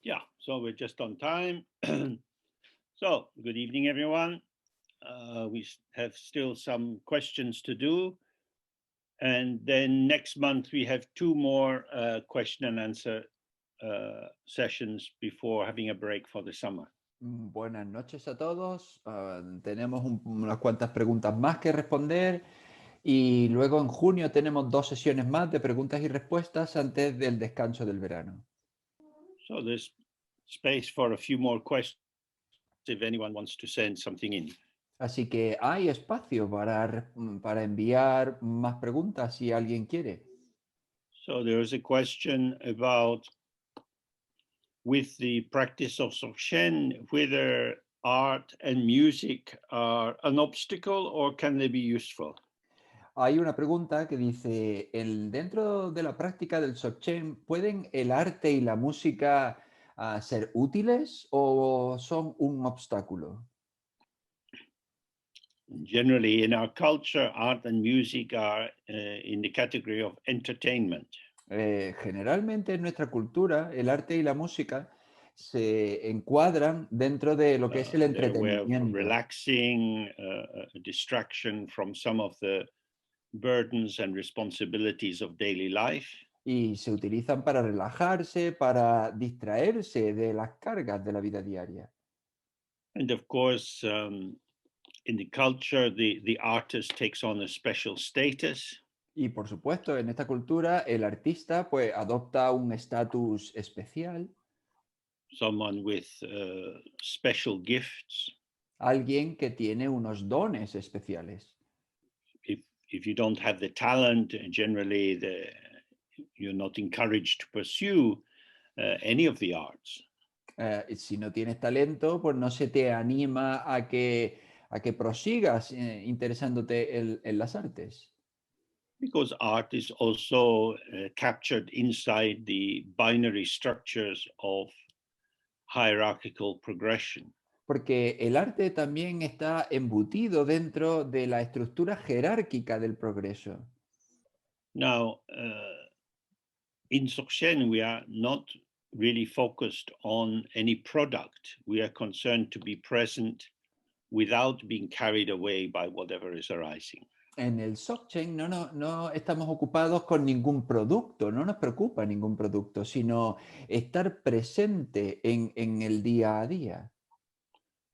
Yeah, so we're just on time. So, good evening, everyone. We have still some questions to do. And then next month, we have two more question and answer sessions before having a break for the summer. Buenas noches a todos. Tenemos unas cuantas preguntas más que responder y luego en junio tenemos 2 sesiones más de preguntas y respuestas antes del descanso del verano. So there's space for a few more questions if anyone wants to send something in. Así que hay espacio para enviar más preguntas si alguien quiere. So there is a question about with the practice of Dzogchen, whether art and music are an obstacle or can they be useful? Hay una pregunta que dice, dentro de la práctica del Dzogchen, ¿pueden el arte y la música ser útiles o son un obstáculo? Generally, in our culture, art and music are in the category of entertainment. Generalmente en nuestra cultura, el arte y la música se encuadran dentro de lo que es el They're a way of entretenimiento relaxing, a distraction from some of the burdens and responsibilities of daily life. y se utilizan para relajarse, para distraerse de las cargas de la vida diaria. And of course, in the culture, the artist takes on a special status. Y por supuesto, en esta cultura, el artista pues adopta un estatus especial, Someone with special gifts. alguien que tiene unos dones especiales. If you don't have the talent, generally you're not encouraged to pursue any of the arts. Si no tienes talento, pues no se te anima a que prosigas interesándote en las artes. Because art is also captured inside the binary structures of hierarchical progression. Porque el arte también está embutido dentro de la estructura jerárquica del progreso. Now, in Dzogchen, we are not really focused on any product. We are concerned to be present without being carried away by whatever is arising. En el Dzogchen no estamos ocupados con ningún producto, no nos preocupa ningún producto, sino estar presente en el día a día.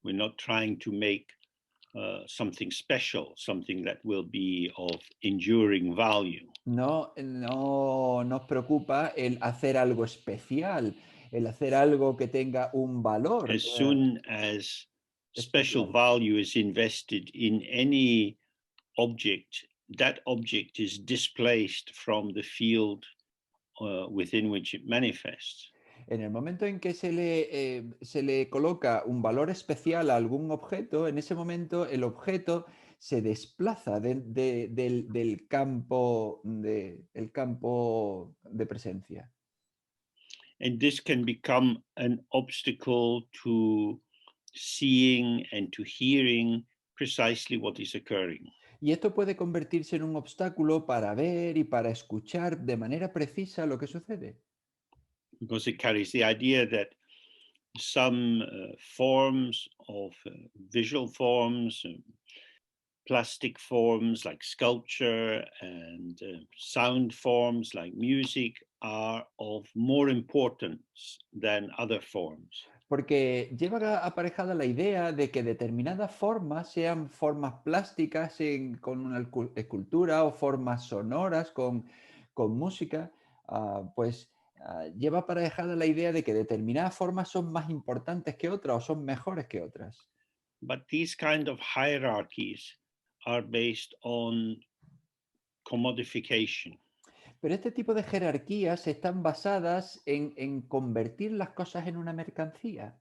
We're not trying to make something special, something that will be of enduring value. No nos preocupa el hacer algo especial, el hacer algo que tenga un valor As soon as special especial. value is invested in any object, that object is displaced from the field within which it manifests. En el momento en que se le coloca un valor especial a algún objeto, en ese momento el objeto se desplaza del campo el campo de presencia. And this can become an obstacle to seeing and to hearing precisely what is occurring. Y esto puede convertirse en un obstáculo para ver y para escuchar de manera precisa lo que sucede. Because it carries the idea that some forms of visual forms, plastic forms like sculpture, and sound forms like music are of more importance than other forms. Porque lleva aparejada la idea de que determinadas formas, sean formas plásticas con una escultura o formas sonoras con música, lleva aparejada la idea de que determinadas formas son más importantes que otras o son mejores que otras. But these kind of hierarchies are based on commodification. Pero este tipo de jerarquías están basadas en convertir las cosas en una mercancía.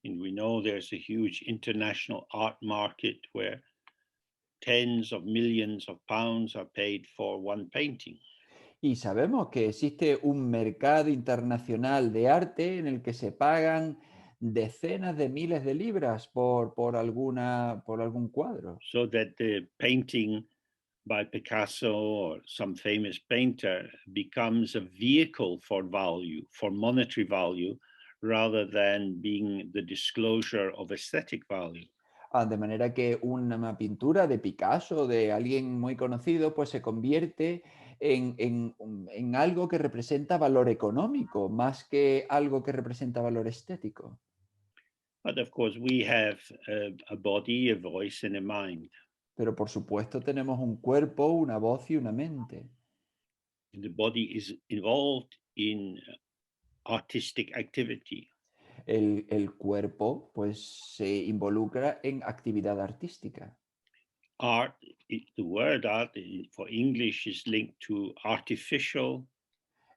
And we know there's a huge international art market where tens of millions of pounds are paid for one painting. Y sabemos que existe un mercado internacional de arte en el que se pagan decenas de miles de libras por algún cuadro. So that the painting by Picasso or some famous painter becomes a vehicle for value, for monetary value, rather than being the disclosure of aesthetic value. De manera que una pintura de Picasso, de alguien muy conocido, pues se convierte en algo que representa valor económico, más que algo que representa valor estético. But of course, we have a body, a voice, and a mind. Pero por supuesto tenemos un cuerpo, una voz y una mente. The body is involved in artistic activity. El cuerpo pues se involucra en actividad artística. Art, the word art for English is linked to artificial.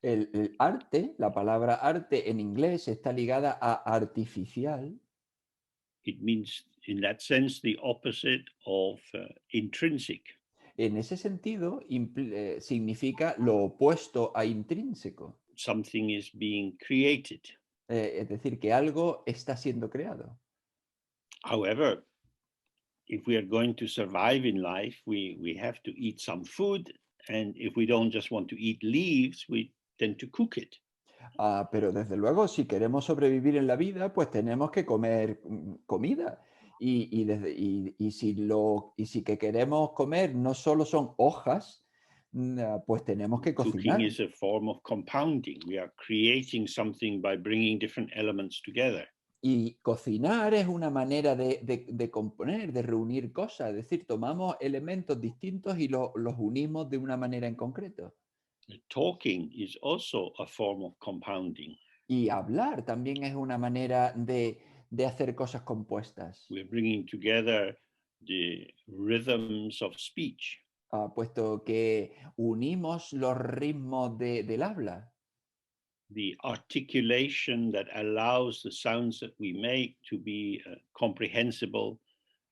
El arte, la palabra arte en inglés está ligada a artificial. It means, in that sense, the opposite of intrinsic. En ese sentido, significa lo opuesto a intrínseco. Something is being created. Es decir, que algo está siendo creado. However, if we are going to survive in life, we have to eat some food. And if we don't just want to eat leaves, we tend to cook it. Pero desde luego, si queremos sobrevivir en la vida, pues tenemos que comer comida. Y si que queremos comer no solo son hojas, pues tenemos que Cooking cocinar. is a form of compounding. We are creating something by bringing different elements together. Y cocinar es una manera de componer, de reunir cosas. Es decir, tomamos elementos distintos y los unimos de una manera en concreto. Talking is also a form of compounding. Y hablar también es una manera de hacer cosas compuestas. We're bringing together the rhythms of speech. Puesto que unimos los ritmos del habla. The articulation that allows the sounds that we make to be comprehensible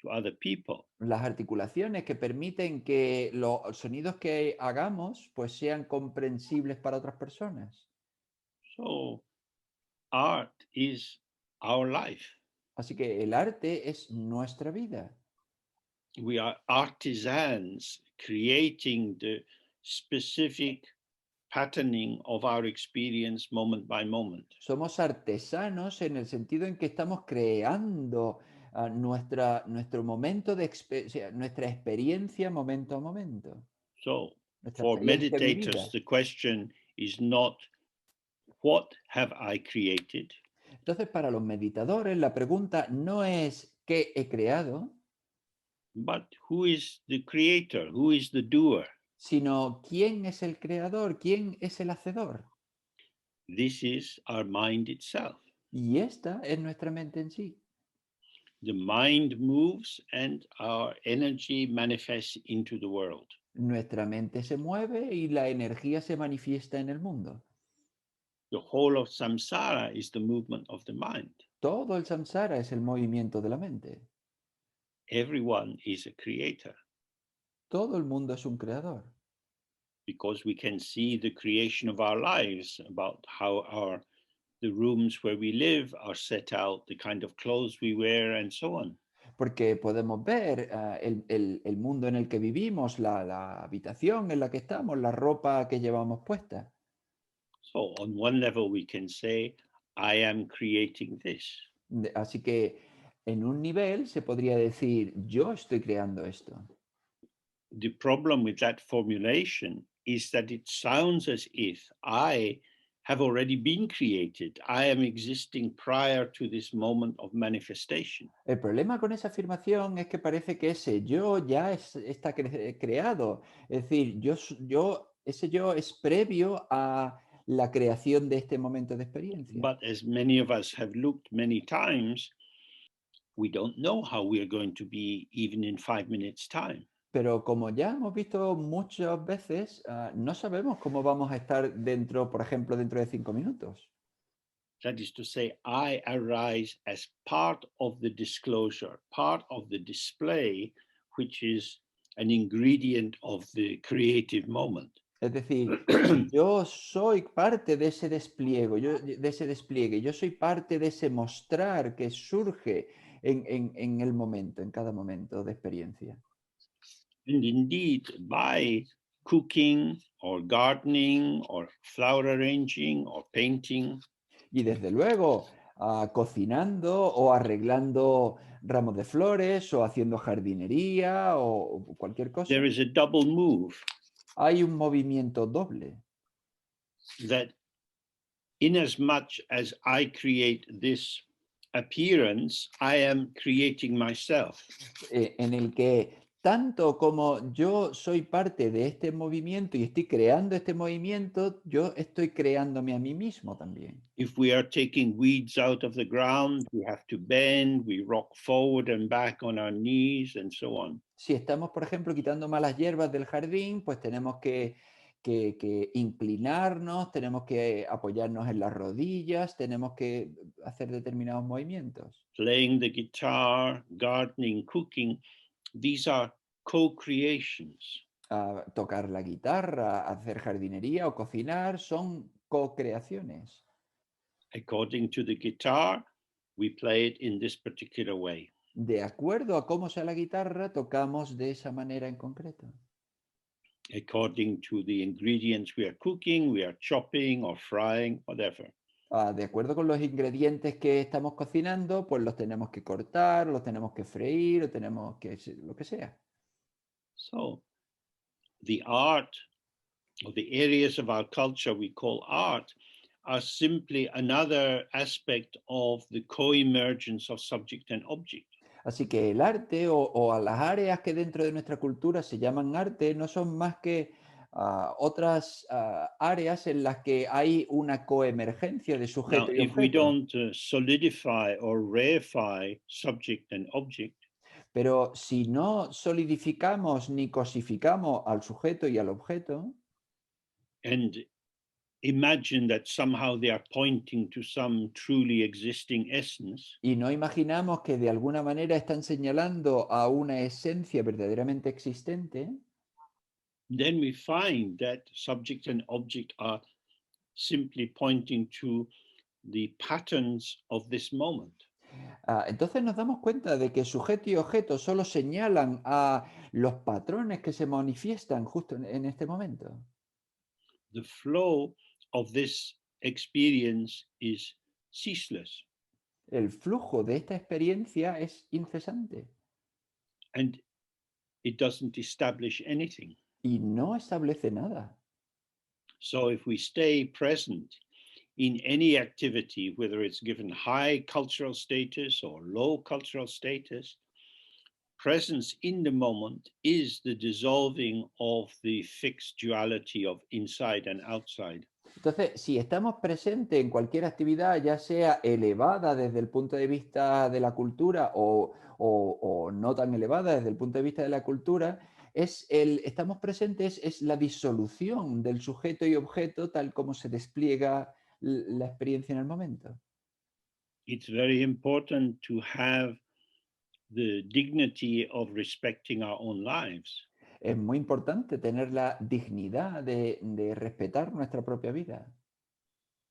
to other people. Las articulaciones que permiten que los sonidos que hagamos pues sean comprensibles para otras personas. So art is our life. Así que el arte es nuestra vida. We are artisans creating the specific patterning of our experience moment by moment. Somos artesanos en el sentido en que estamos creando nuestro momento nuestra experiencia momento a momento. So Nuestra for experiencia meditators, vivida. the question is not what have I created, Entonces, para los meditadores, la pregunta no es ¿qué he creado?, but who is the creator? Who is the doer? sino ¿quién es el creador? ¿Quién es el hacedor? This is our mind itself. Y esta es nuestra mente en sí. The mind moves and our energy manifests into the world. Nuestra mente se mueve y la energía se manifiesta en el mundo. The whole of samsara is the movement of the mind. Todo el samsara es el movimiento de la mente. Everyone is a creator Todo el mundo es un creador. because we can see the creation of our lives, about how the rooms where we live are set out, the kind of clothes we wear, and so on. Porque podemos ver el mundo en el que vivimos, la habitación en la que estamos, la ropa que llevamos puesta. So on one level, we can say, I am creating this. Así que en un nivel se podría decir, yo estoy creando esto. The problem with that formulation is that it sounds as if I have already been created. I am existing prior to this moment of manifestation. El problema con esa afirmación es que parece que ese yo ya está creado. Es decir, ese yo es previo a la creación de este momento de experiencia. But as many of us have looked many times, we don't know how we are going to be even in 5 minutes' time. Pero como ya hemos visto muchas veces, no sabemos cómo vamos a estar dentro, por ejemplo, dentro de 5 minutos. That is to say, I arise as part of the disclosure, part of the display, which is an ingredient of the creative moment. Es decir, yo soy parte de ese despliegue, yo soy parte de ese mostrar que surge en el momento, en cada momento de experiencia. And indeed, by cooking or gardening or flower arranging or painting, Y desde luego, cocinando o arreglando ramos de flores o haciendo jardinería o cualquier cosa. There is a double move Hay un movimiento doble. that in as much as I create this appearance, I am creating myself. En el que tanto como yo soy parte de este movimiento y estoy creando este movimiento, yo estoy creándome a mí mismo también. If we are taking weeds out of the ground, we have to bend, we rock forward and back on our knees, and so on. Si estamos, por ejemplo, quitando malas hierbas del jardín, pues tenemos que inclinarnos, tenemos que apoyarnos en las rodillas, tenemos que hacer determinados movimientos. Playing the guitar, gardening, cooking, these are co-creations. Tocar la guitarra, hacer jardinería o cocinar son co-creaciones. According to the guitar, we play it in this particular way. De acuerdo a cómo sea la guitarra, tocamos de esa manera en concreto. According to the ingredients we are cooking, we are chopping or frying, whatever. De acuerdo con los ingredientes que estamos cocinando, pues los tenemos que cortar, los tenemos que freír, o tenemos que lo que sea. So the art or the areas of our culture we call art are simply another aspect of the co-emergence of subject and object. Así que el arte o a las áreas que dentro de nuestra cultura se llaman arte no son más que otras áreas en las que hay una coemergencia de Now, sujeto y if we objeto. don't solidify or reify subject and object, Pero si no solidificamos ni cosificamos al sujeto y al objeto, and imagine that somehow they are pointing to some truly existing essence, y no imaginamos que de alguna manera están señalando a una esencia verdaderamente existente, then we find that subject and object are simply pointing to the patterns of this moment. entonces nos damos cuenta de que sujeto y objeto solo señalan a los patrones que se manifiestan justo en este momento. The flow of this experience is ceaseless, El flujo de esta experiencia es incesante and it doesn't establish anything. y no establece nada. So if we stay present in any activity, whether it's given high cultural status or low cultural status, presence in the moment is the dissolving of the fixed duality of inside and outside. Entonces, si estamos presentes en cualquier actividad, ya sea elevada desde el punto de vista de la cultura o no tan elevada desde el punto de vista de la cultura, estamos presentes es la disolución del sujeto y objeto tal como se despliega la experiencia en el momento. It's very important to have the dignity of respecting our own lives. Es muy importante tener la dignidad de respetar nuestra propia vida.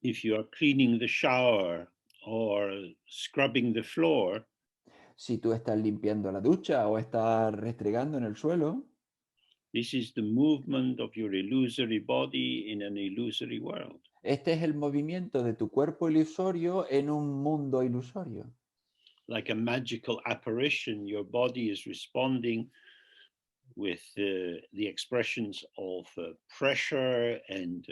If you are cleaning the shower or scrubbing the floor, Si tú estás limpiando la ducha o estás restregando en el suelo, this is the movement of your illusory body in an illusory world. este es el movimiento de tu cuerpo ilusorio en un mundo ilusorio. Like a magical apparition, your body is responding with the expressions of pressure and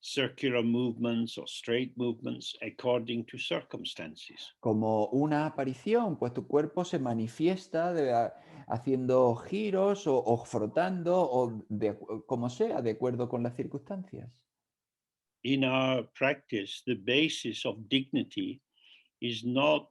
circular movements or straight movements according to circumstances. Como una aparición, pues tu cuerpo se manifiesta haciendo giros o frotando o como sea, de acuerdo con las circunstancias. In our practice, the basis of dignity is not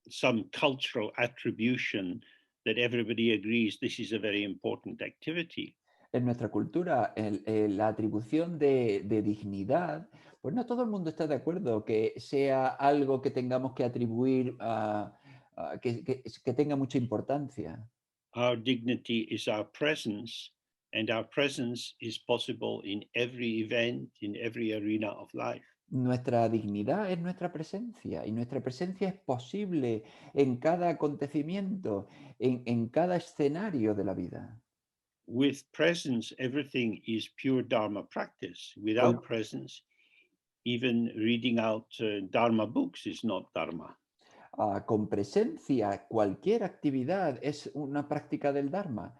some cultural attribution that everybody agrees this is a very important activity. En nuestra cultura, la atribución de dignidad, pues no todo el mundo está de acuerdo que sea algo que tengamos que atribuir, que tenga mucha importancia. Our dignity is our presence, and our presence is possible in every event, in every arena of life. Nuestra dignidad es nuestra presencia y nuestra presencia es posible en cada acontecimiento, en cada escenario de la vida. With presence, everything is pure Dharma practice. Con, Without presence, even reading out Dharma books is not Dharma. Con presencia, cualquier actividad es una práctica del Dharma,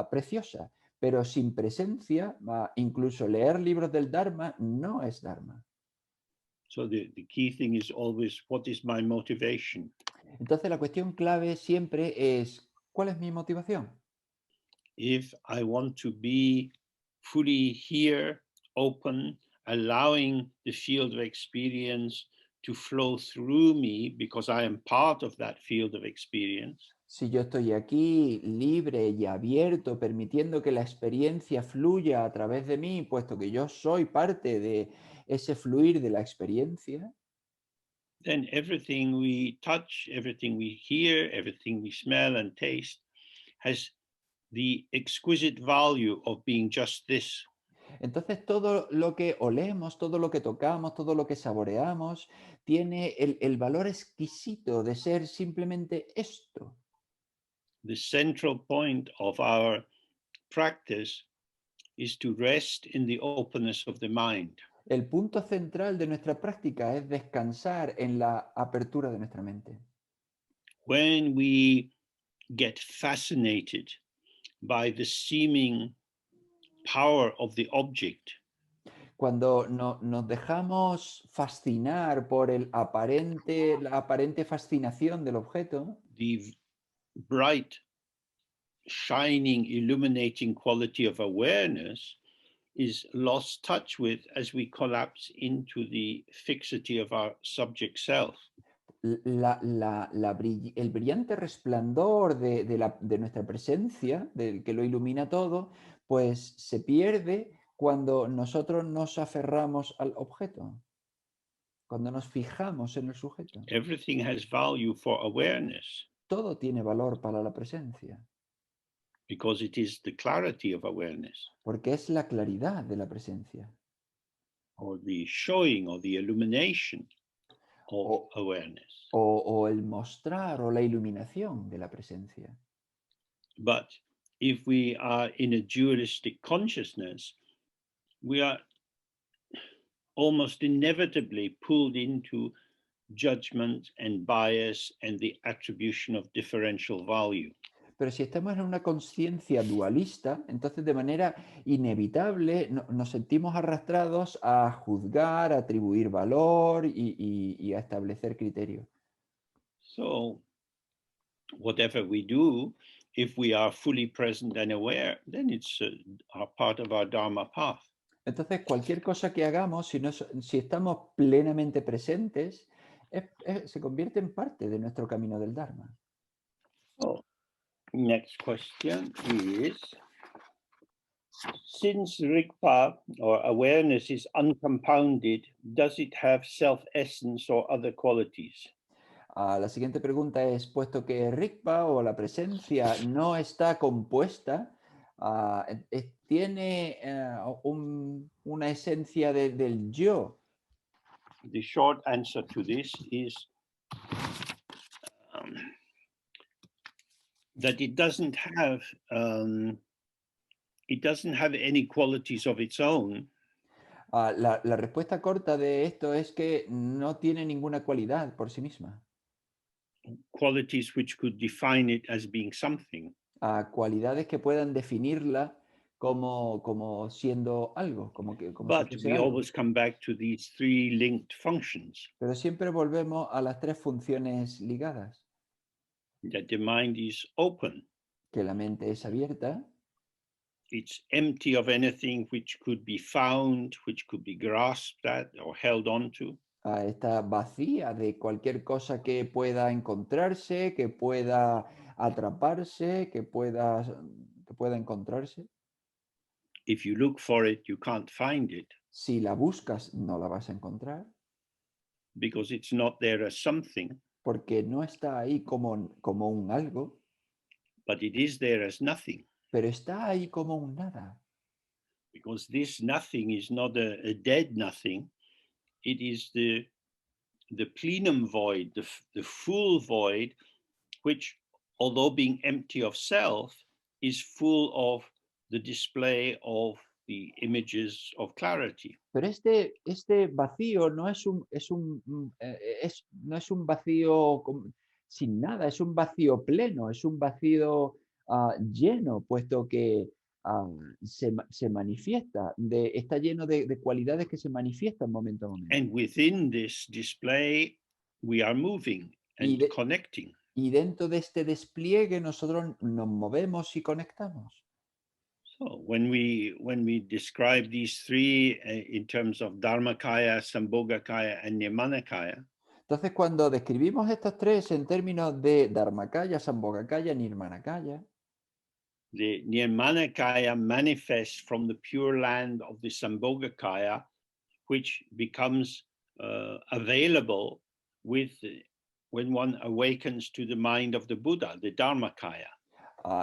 preciosa, pero sin presencia, incluso leer libros del Dharma no es Dharma. So the key thing is always, what is my motivation? Entonces la cuestión clave siempre es, ¿cuál es mi motivación? If I want to be fully here, open, allowing the field of experience to flow through me because I am part of that field of experience, Si yo estoy aquí libre y abierto, permitiendo que la experiencia fluya a través de mí, puesto que yo soy parte de ese fluir de la experiencia, then everything we touch, everything we hear, everything we smell and taste has the exquisite value of being just this. entonces todo lo que olemos, todo lo que tocamos, todo lo que saboreamos, tiene el valor exquisito de ser simplemente esto. The central point of our practice is to rest in the openness of the mind. El punto central de nuestra práctica es descansar en la apertura de nuestra mente. When we get fascinated by the seeming power of the object, Cuando nos dejamos fascinar por la aparente fascinación del objeto, the bright, shining, illuminating quality of awareness is lost touch with as we collapse into the fixity of our subject self. el brillante resplandor de nuestra presencia, del que lo ilumina todo, pues se pierde cuando nosotros nos aferramos al objeto, cuando nos fijamos en el sujeto. Everything has value for awareness Todo tiene valor para la presencia, because it is the clarity of awareness, porque es la claridad de la presencia, or the showing or the illumination of o, awareness. o el mostrar o la iluminación de la presencia. But if we are in a dualistic consciousness, we are almost inevitably pulled into judgment and bias and the attribution of differential value. Pero si estamos en una conciencia dualista, entonces de manera inevitable nos sentimos arrastrados a juzgar, a atribuir valor y a establecer criterios. So whatever we do, if we are fully present and aware, then it's a part of our Dharma path. Entonces, cualquier cosa que hagamos, si estamos plenamente presentes, se convierte en parte de nuestro camino del Dharma. Oh, next question is, since rigpa or awareness is uncompounded, does it have self-essence or other qualities? La siguiente pregunta es, puesto que rigpa o la presencia no está compuesta, ¿tiene una esencia del yo? The short answer to this is that it doesn't have any qualities of its own. La respuesta corta de esto es que no tiene ninguna cualidad por sí misma. Qualities which could define it as being something. Cualidades que puedan definirla como siendo algo, como si But fuese we algo. always come back to these three linked functions, Pero siempre volvemos a las tres funciones ligadas, that the mind is open, que la mente es abierta, it's empty of anything which could be found, which could be grasped at or held onto, está vacía de cualquier cosa que pueda encontrarse, que pueda atraparse, que pueda encontrarse. if you look for it, you can't find it Si la buscas, no la vas a encontrar, because it's not there as something, porque no está ahí como un algo, but it is there as nothing. pero está ahí como un nada. Because this nothing is not a dead nothing, it is the plenum void, the full void, which, although being empty of self, is full of the display of the images of clarity. Pero este vacío no es no es un vacío sin nada, es un vacío pleno, es un vacío lleno, puesto que se manifiesta, está lleno de cualidades que se manifiestan momento a momento. And within this display, we are moving Y, and connecting. y dentro de este despliegue nosotros nos movemos y conectamos. So when we describe these three in terms of Dharmakaya, Sambhogakaya, and Nirmanakaya, Entonces, cuando describimos estos tres en términos de Dharmakaya, Sambhogakaya, Nirmanakaya, the Nirmanakaya manifests from the pure land of the Sambhogakaya, which becomes available when one awakens to the mind of the Buddha, the Dharmakaya.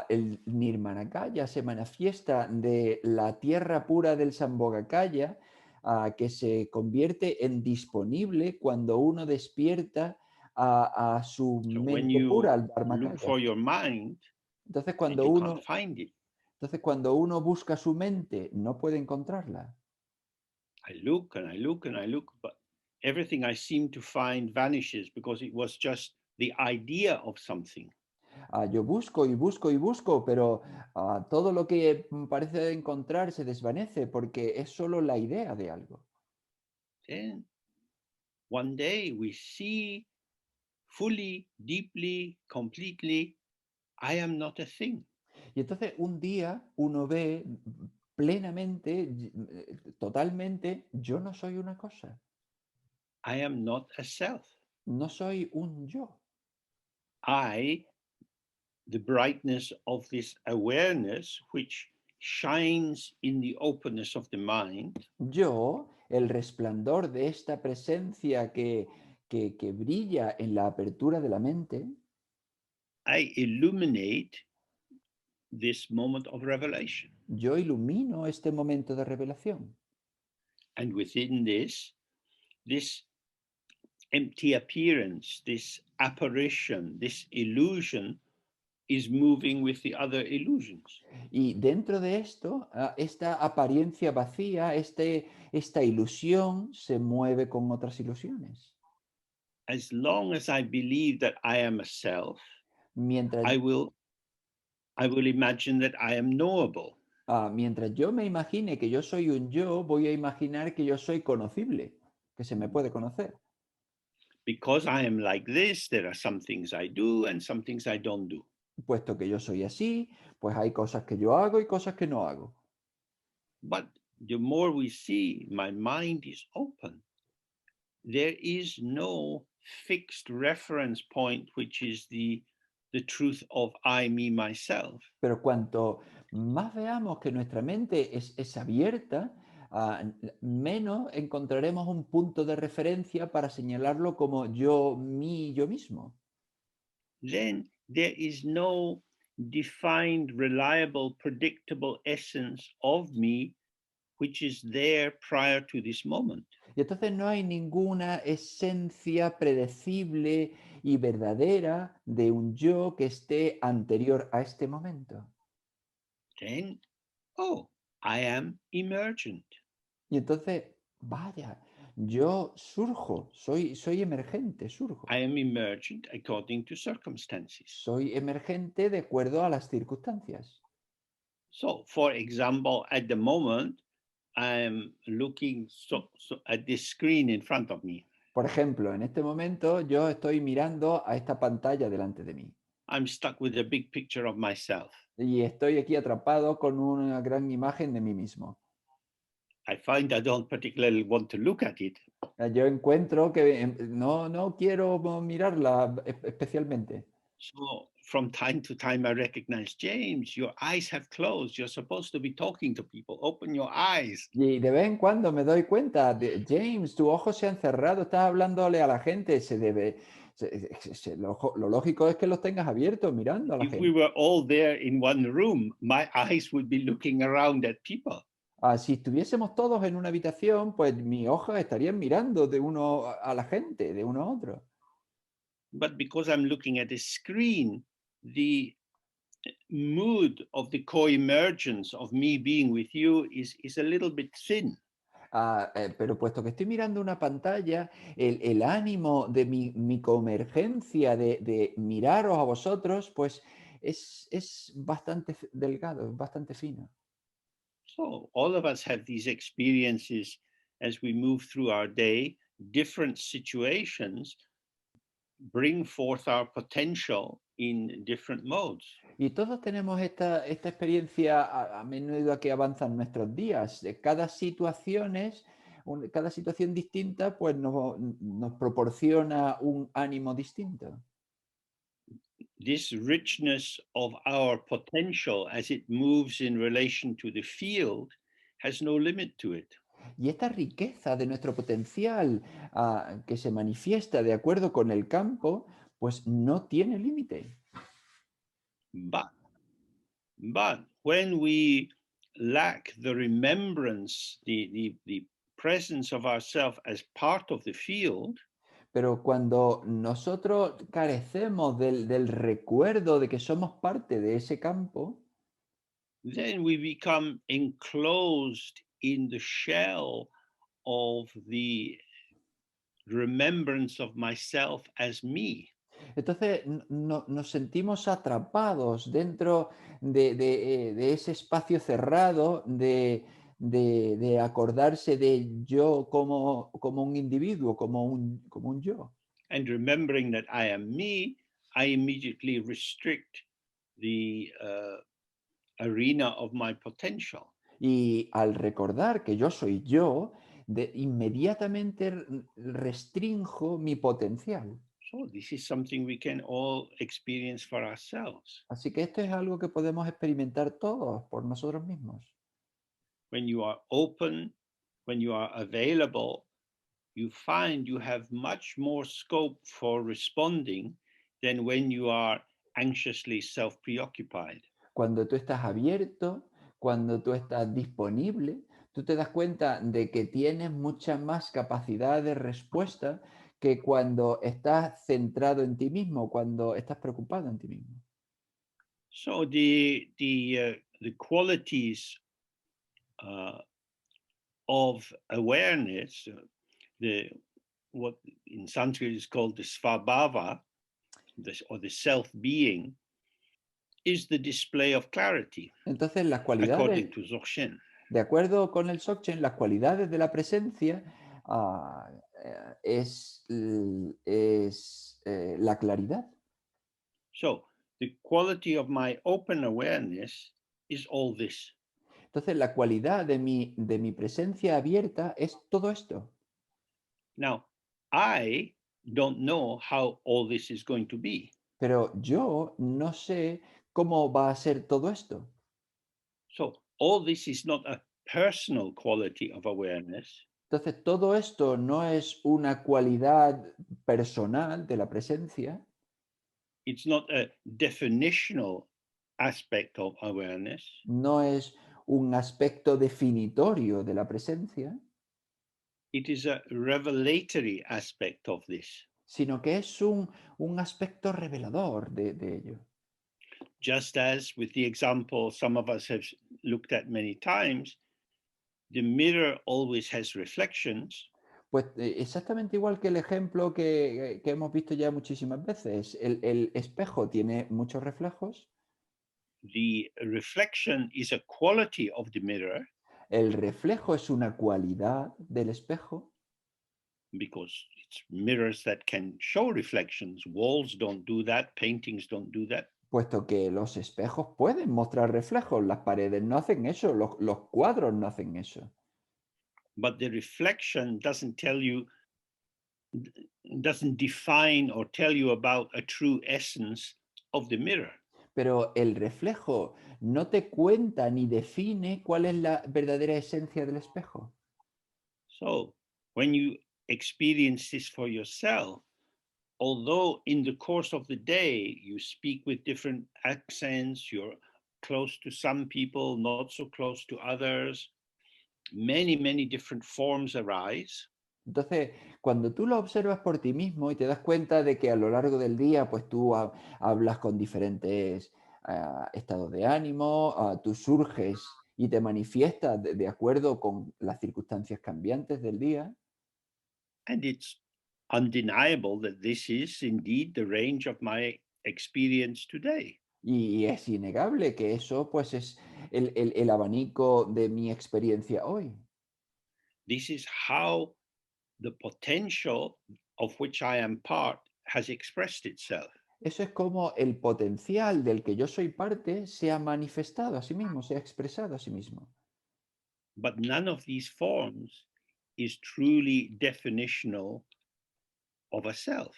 el Nirmanakaya se manifiesta de la tierra pura del Sambhogakaya, que se convierte en disponible cuando uno despierta a su So when mente you pura, al look Dharmakaya. for your mind Entonces and cuando, you uno, can't find it, entonces, cuando uno busca su mente, no puede encontrarla. I look and I look and I look, but everything I seem to find vanishes because it was just the idea of something. Yo busco y busco y busco, pero todo lo que parece encontrar se desvanece porque es solo la idea de algo. Then one day we see fully, deeply, completely, I am not a thing. Y entonces un día uno ve plenamente, totalmente, yo no soy una cosa, I am not a self. no soy un yo. I, the brightness of this awareness, which shines in the openness of the mind, Yo, el resplandor de esta presencia que brilla en la apertura de la mente, I illuminate this moment of revelation. yo ilumino este momento de revelación. And within this empty appearance, this apparition, this illusion is moving with the other illusions. Y dentro de esto, esta apariencia vacía, esta ilusión se mueve con otras ilusiones. As long as I believe that I am a self, Mientras, I will imagine that I am knowable. mientras yo me imagine que yo soy un yo, voy a imaginar que yo soy conocible, que se me puede conocer. Because I am like this, there are some things I do and some things I don't do. Puesto que yo soy así, pues hay cosas que yo hago y cosas que no hago. But the more we see, my mind is open. There is no fixed reference point, which is the truth of I, me, myself. Pero cuanto más veamos que nuestra mente es abierta, menos encontraremos un punto de referencia para señalarlo como yo, mí, yo mismo. Then there is no defined, reliable, predictable essence of me, which is there prior to this moment. Y entonces no hay ninguna esencia predecible y verdadera de un yo que esté anterior a este momento. Then, oh, I am emergent. Y entonces, vaya, yo surjo, soy emergente, surjo. I am emergent according to circumstances. Soy emergente de acuerdo a las circunstancias. So, for example, at the moment, I am looking at this screen in front of me. Por ejemplo, en este momento yo estoy mirando a esta pantalla delante de mí I'm stuck with a big picture of myself. y estoy aquí atrapado con una gran imagen de mí mismo. I find I don't particularly want to look at it. Yo encuentro que no quiero mirarla especialmente. So from time to time, I recognize, James, your eyes have closed. You're supposed to be talking to people. Open your eyes. Y de vez en cuando me doy cuenta de, James, tus ojos se han cerrado, estás hablándole a la gente, lo lógico es que los tengas abiertos mirando a la If gente. we were all there in one room, my eyes would be looking around at people. Si estuviésemos todos en una habitación, pues mis ojos estarían mirando de uno a la gente, de uno a otro. But because I'm looking at a screen, the mood of the co-emergence of me being with you is a little bit thin. Pero puesto que estoy mirando una pantalla, el ánimo de mi convergencia, de miraros a vosotros, pues es bastante delgado, es bastante fino. So all of us have these experiences as we move through our day. Different situations bring forth our potential in different modes. Y todos tenemos esta experiencia a menudo que avanzan nuestros días. Cada situación distinta, pues nos proporciona un ánimo distinto. This richness of our potential as it moves in relation to the field has no limit to it. Y esta riqueza de nuestro potencial que se manifiesta de acuerdo con el campo, pues no tiene límite. But when we lack the remembrance, the presence of ourself as part of the field, Pero cuando nosotros carecemos del recuerdo de que somos parte de ese campo, then we become enclosed in the shell of the remembrance of myself as me. entonces nos sentimos atrapados dentro de ese espacio cerrado de acordarse de yo como un individuo, como un yo. And remembering that I am me, I immediately restrict the arena of my potential. Y al recordar que yo soy yo, inmediatamente restrinjo mi potencial. So this is something we can all experience for ourselves. Así que esto es algo que podemos experimentar todos por nosotros mismos. When you are open, when you are available, you find you have much more scope for responding than when you are anxiously self-preoccupied. Cuando tú estás abierto, cuando tú estás disponible, tú te das cuenta de que tienes mucha más capacidad de respuesta que cuando estás centrado en ti mismo, cuando estás preocupado en ti mismo. So the qualities of awareness, what in Sanskrit is called the svabhava, or the self-being, is the display of clarity, Entonces, las according cualidades, to Dzogchen. de acuerdo con el Dzogchen, las cualidades de la presencia es la claridad. So the quality of my open awareness is all this. Entonces, la cualidad de mi presencia abierta es todo esto. Now, I don't know how all this is going to be. Pero yo no sé cómo va a ser todo esto. So all this is not a personal quality of awareness. Entonces, todo esto no es una cualidad personal de la presencia, It's not a definitional aspect of awareness. no es un aspecto definitorio de la presencia, It is a revelatory aspect of this. sino que es un aspecto revelador de ello. Just as with the example some of us have looked at many times, the mirror always has reflections. Pues exactamente igual que el ejemplo que hemos visto ya muchísimas veces. El espejo tiene muchos reflejos. The reflection is a quality of the mirror El reflejo es una cualidad del espejo, because it's mirrors that can show reflections. Walls don't do that, paintings don't do that. puesto que los espejos pueden mostrar reflejos. Las paredes no hacen eso, los cuadros no hacen eso. But the reflection doesn't define or tell you about a true essence of the mirror. Pero el reflejo no te cuenta ni define cuál es la verdadera esencia del espejo. So when you experience this for yourself, although in the course of the day you speak with different accents, you're close to some people, not so close to others, many different forms arise. Entonces, cuando tú lo observas por ti mismo y te das cuenta de que a lo largo del día, pues tú hablas con diferentes estado de ánimo, tú surges y te manifiestas de acuerdo con las circunstancias cambiantes del día. And it's undeniable that this is indeed the range of my experience today. Y es innegable que eso pues es el abanico de mi experiencia hoy. This is how the potential of which I am part has expressed itself. Eso es como el potencial del que yo soy parte se ha manifestado a sí mismo, se ha expresado a sí mismo. But none of these forms is truly definitional of a self.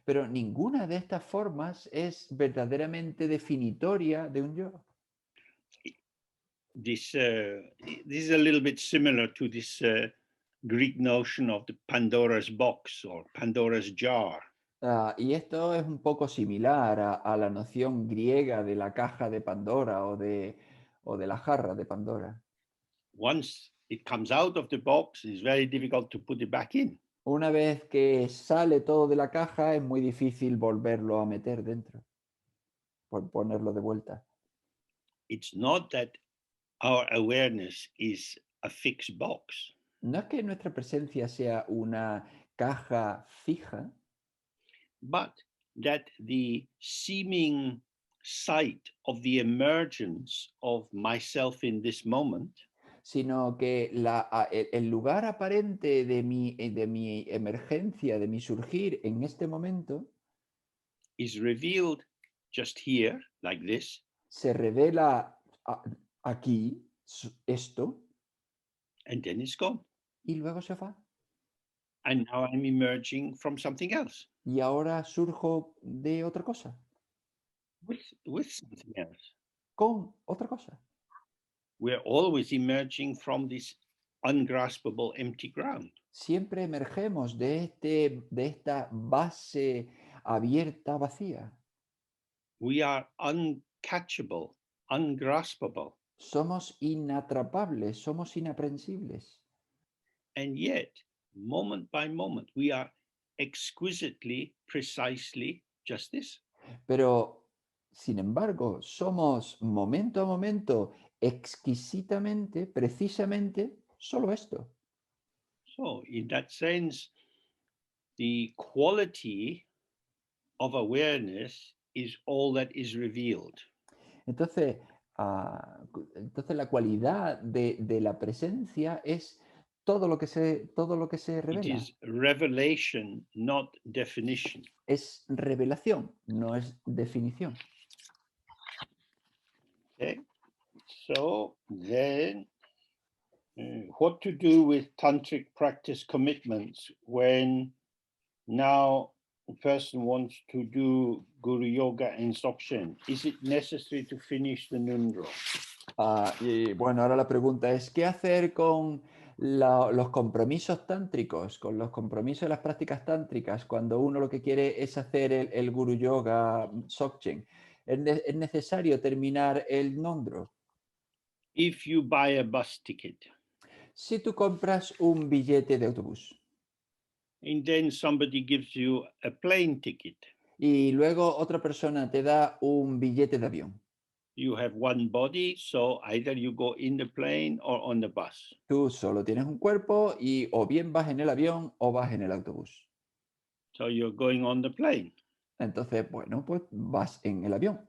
Pero ninguna de estas formas es verdaderamente definitoria de un yo. This is a little bit similar to this Greek notion of the Pandora's box or Pandora's jar. Y esto es un poco similar a la noción griega de la caja de Pandora o de la jarra de Pandora. Once it comes out of the box, it's very difficult to put it back in. Una vez que sale todo de la caja, es muy difícil volverlo a meter dentro, por ponerlo de vuelta. It's not that our awareness is a fixed box, No es que nuestra presencia sea una caja fija, but that the seeming sight of the emergence of myself in this moment sino que el lugar aparente de mi emergencia, de mi surgir en este momento, is revealed just here, like this, se revela aquí, esto, and then it's gone. y luego se va. And now I'm emerging from something else, Y ahora surjo de otra cosa, with something else. con otra cosa. We're always emerging from this ungraspable empty ground. Siempre emergemos de esta base abierta, vacía. We are uncatchable, ungraspable, Somos inatrapables, somos inaprensibles. and yet, moment by moment, we are exquisitely, precisely just this. Pero, sin embargo, somos momento a momento, exquisitamente, precisamente, solo esto. So, in that sense, the quality of awareness is all that is revealed. Entonces, entonces la cualidad de la presencia es todo lo que se It revela. is revelation, not definition. Es revelación, no es definición. Okay, so then what to do with tantric practice commitments when now a person wants to do guru yoga and Dzogchen? Is it necessary to finish the ngöndro? Y bueno, ahora la pregunta es, ¿qué hacer con los compromisos tántricos, con los compromisos de las prácticas tántricas, cuando uno lo que quiere es hacer el guru yoga Dzogchen? ¿Es necesario terminar el ngöndro? If you buy a bus ticket Si tú compras un billete de autobús and then somebody gives you a plane ticket, y luego otra persona te da un billete de avión, you have one body, so either you go in the plane or on the bus. tú solo tienes un cuerpo y o bien vas en el avión o vas en el autobús. So you're going on the plane. Entonces, bueno, pues vas en el avión.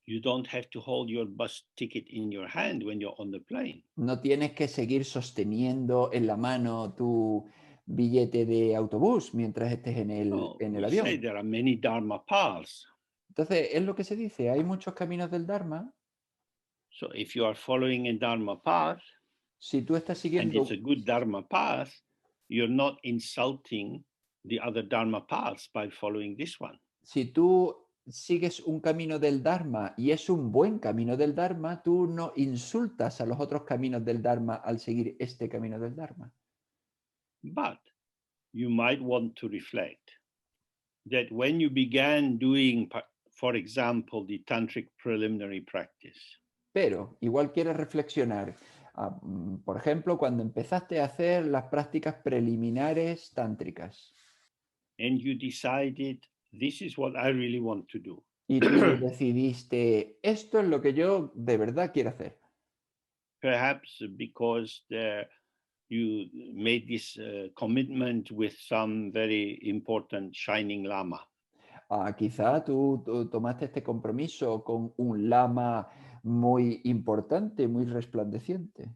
You don't have to hold your bus ticket in your hand when you're on the plane. No tienes que seguir sosteniendo en la mano tu billete de autobús mientras estés en So el we say avión. there are many Dharma paths. Entonces, es lo que se dice, hay muchos caminos del Dharma. So if you are following a Dharma path Si tú estás and siguiendo, it's a good Dharma path, you're not insulting the other Dharma paths by following this one. si tú sigues un camino del Dharma y es un buen camino del Dharma, tú no insultas a los otros caminos del Dharma al seguir este camino del Dharma. But you might want to reflect that when you began doing, for example, the tantric preliminary practice, Pero igual quieres reflexionar, por ejemplo, cuando empezaste a hacer las prácticas preliminares tántricas and you decided this is what I really want to do. Y tú decidiste, esto es lo que yo de verdad quiero hacer. Perhaps because you made this commitment with some very important shining lama. Quizá tú tomaste este compromiso con un lama muy importante, muy resplandeciente,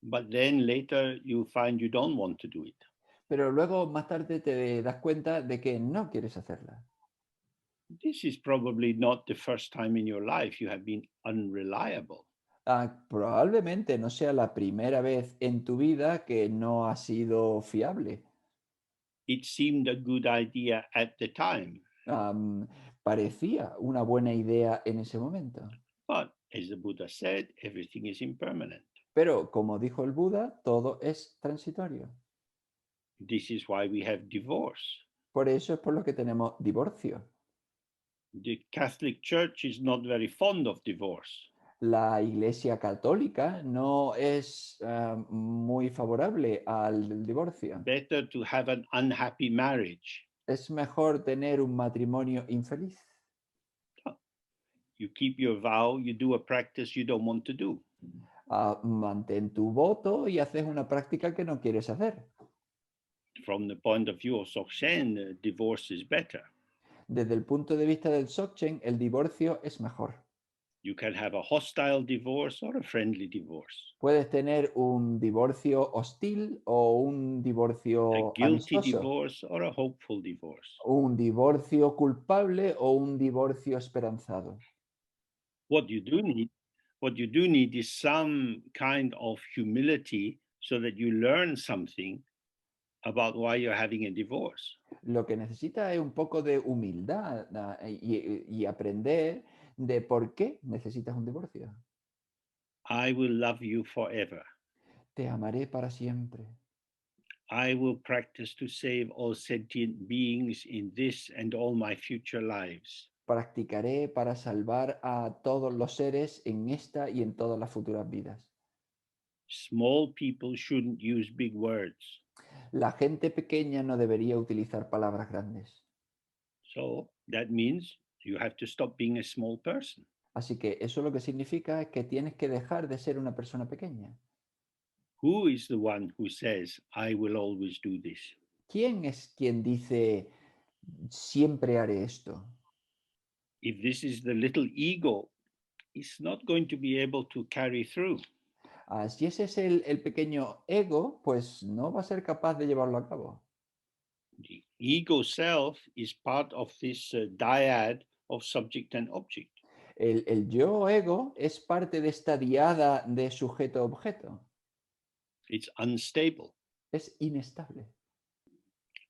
But then later you find you don't want to do it. pero luego más tarde te das cuenta de que no quieres hacerla. This is probably not the first time in your life you have been unreliable. Probablemente no sea la primera vez en tu vida que no has sido fiable. It seemed a good idea at the time, Am, Parecía una buena idea en ese momento, but as the Buddha said, everything is impermanent. pero como dijo el Buda, todo es transitorio. This is why we have divorce. Por eso es por lo que tenemos divorcio. The Catholic Church is not very fond of divorce. La Iglesia Católica no es muy favorable al divorcio. Better to have an unhappy marriage. Es mejor tener un matrimonio infeliz. You keep your vow, you do a practice you don't want to do. Mantén tu voto y haces una práctica que no quieres hacer. From the point of view of Dzogchen, divorce is better. Desde el punto de vista del Dzogchen, el divorcio es mejor. You can have a hostile divorce or a friendly divorce. Puedes tener un divorcio hostil o un A divorcio guilty amistoso, divorce or a hopeful divorce. un divorcio culpable o un divorcio esperanzado. What you do need, what you do need is some kind of humility so that you learn something about why you're having a divorce. Lo que necesita es un poco de humildad y aprender de por qué necesitas un divorcio. I will love you forever. Te amaré para siempre. I will practice to save all sentient beings in this and all my future lives. Practicaré para salvar a todos los seres en esta y en todas las futuras vidas. Small people shouldn't use big words. La gente pequeña no debería utilizar palabras grandes. So that means you have to stop being a small person. Así que eso lo que significa es que tienes que dejar de ser una persona pequeña. Who is the one who says, I will always do this? ¿Quién es quien dice, siempre haré esto? If this is the little ego, it's not going to be able to carry through. Si ese es el pequeño ego, pues no va a ser capaz de llevarlo a cabo. The ego self is part of this dyad of subject and object. El yo ego es parte de esta diada de sujeto-objeto. It's unstable. Es inestable.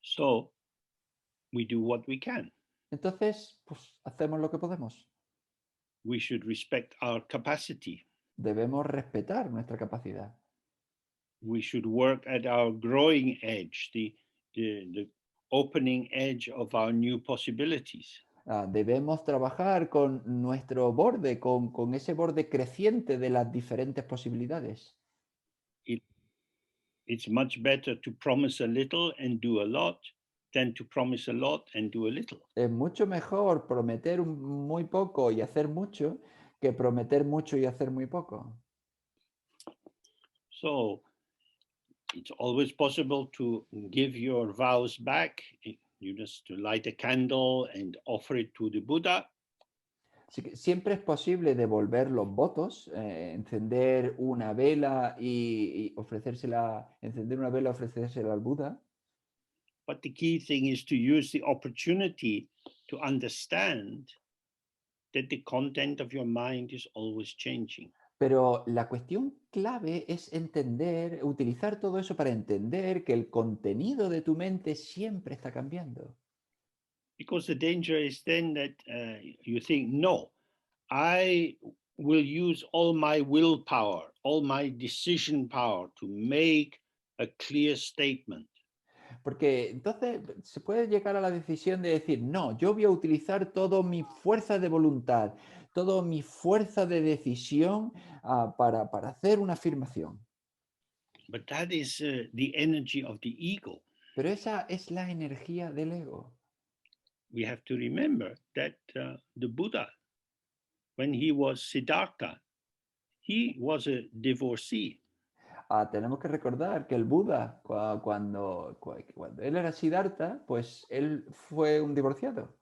So we do what we can. Entonces, pues hacemos lo que podemos. We should respect our capacity. Debemos respetar nuestra capacidad. We should work at our growing edge, the opening edge of our new possibilities. Debemos trabajar con nuestro borde, con ese borde creciente de las diferentes posibilidades. It's much better to promise a little and do a lot than to promise a lot and do a little. Es mucho mejor prometer muy poco y hacer mucho que prometer mucho y hacer muy poco. So it's always possible to give your vows back. You just to light a candle and offer it to the Buddha. Así que siempre es posible devolver los votos, encender una vela y encender una vela y ofrecérsela al Buda. But the key thing is to use the opportunity to understand that the content of your mind is always changing. Pero la cuestión clave es entender, utilizar todo eso para entender que el contenido de tu mente siempre está cambiando. Because the danger is then that you think, no, I will use all my willpower, all my decision power to make a clear statement. Porque entonces se puede llegar a la decisión de decir, no, yo voy a utilizar toda mi fuerza de voluntad, toda mi fuerza de decisión para hacer una afirmación. But that is the energy of the ego. Pero esa es la energía del ego. we have to remember that the Buddha, when he was Siddhartha, he was a divorcee. Tenemos que recordar que el Buda, cuando él era Siddhartha, pues él fue un divorciado.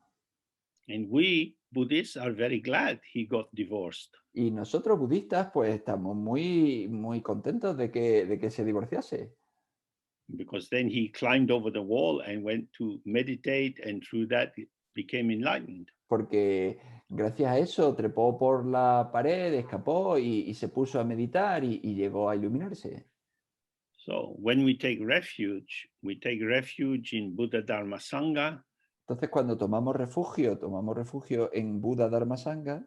And we Buddhists are very glad he got divorced. Y nosotros budistas, pues estamos muy contentos de que se divorciase. Because then he climbed over the wall and went to meditate, and through that he became enlightened. Porque gracias a eso trepó por la pared, escapó y se puso a meditar y llegó a iluminarse. So when we take refuge in Buddha Dharma Sangha. Entonces, cuando tomamos refugio en Buda Dharma Sangha,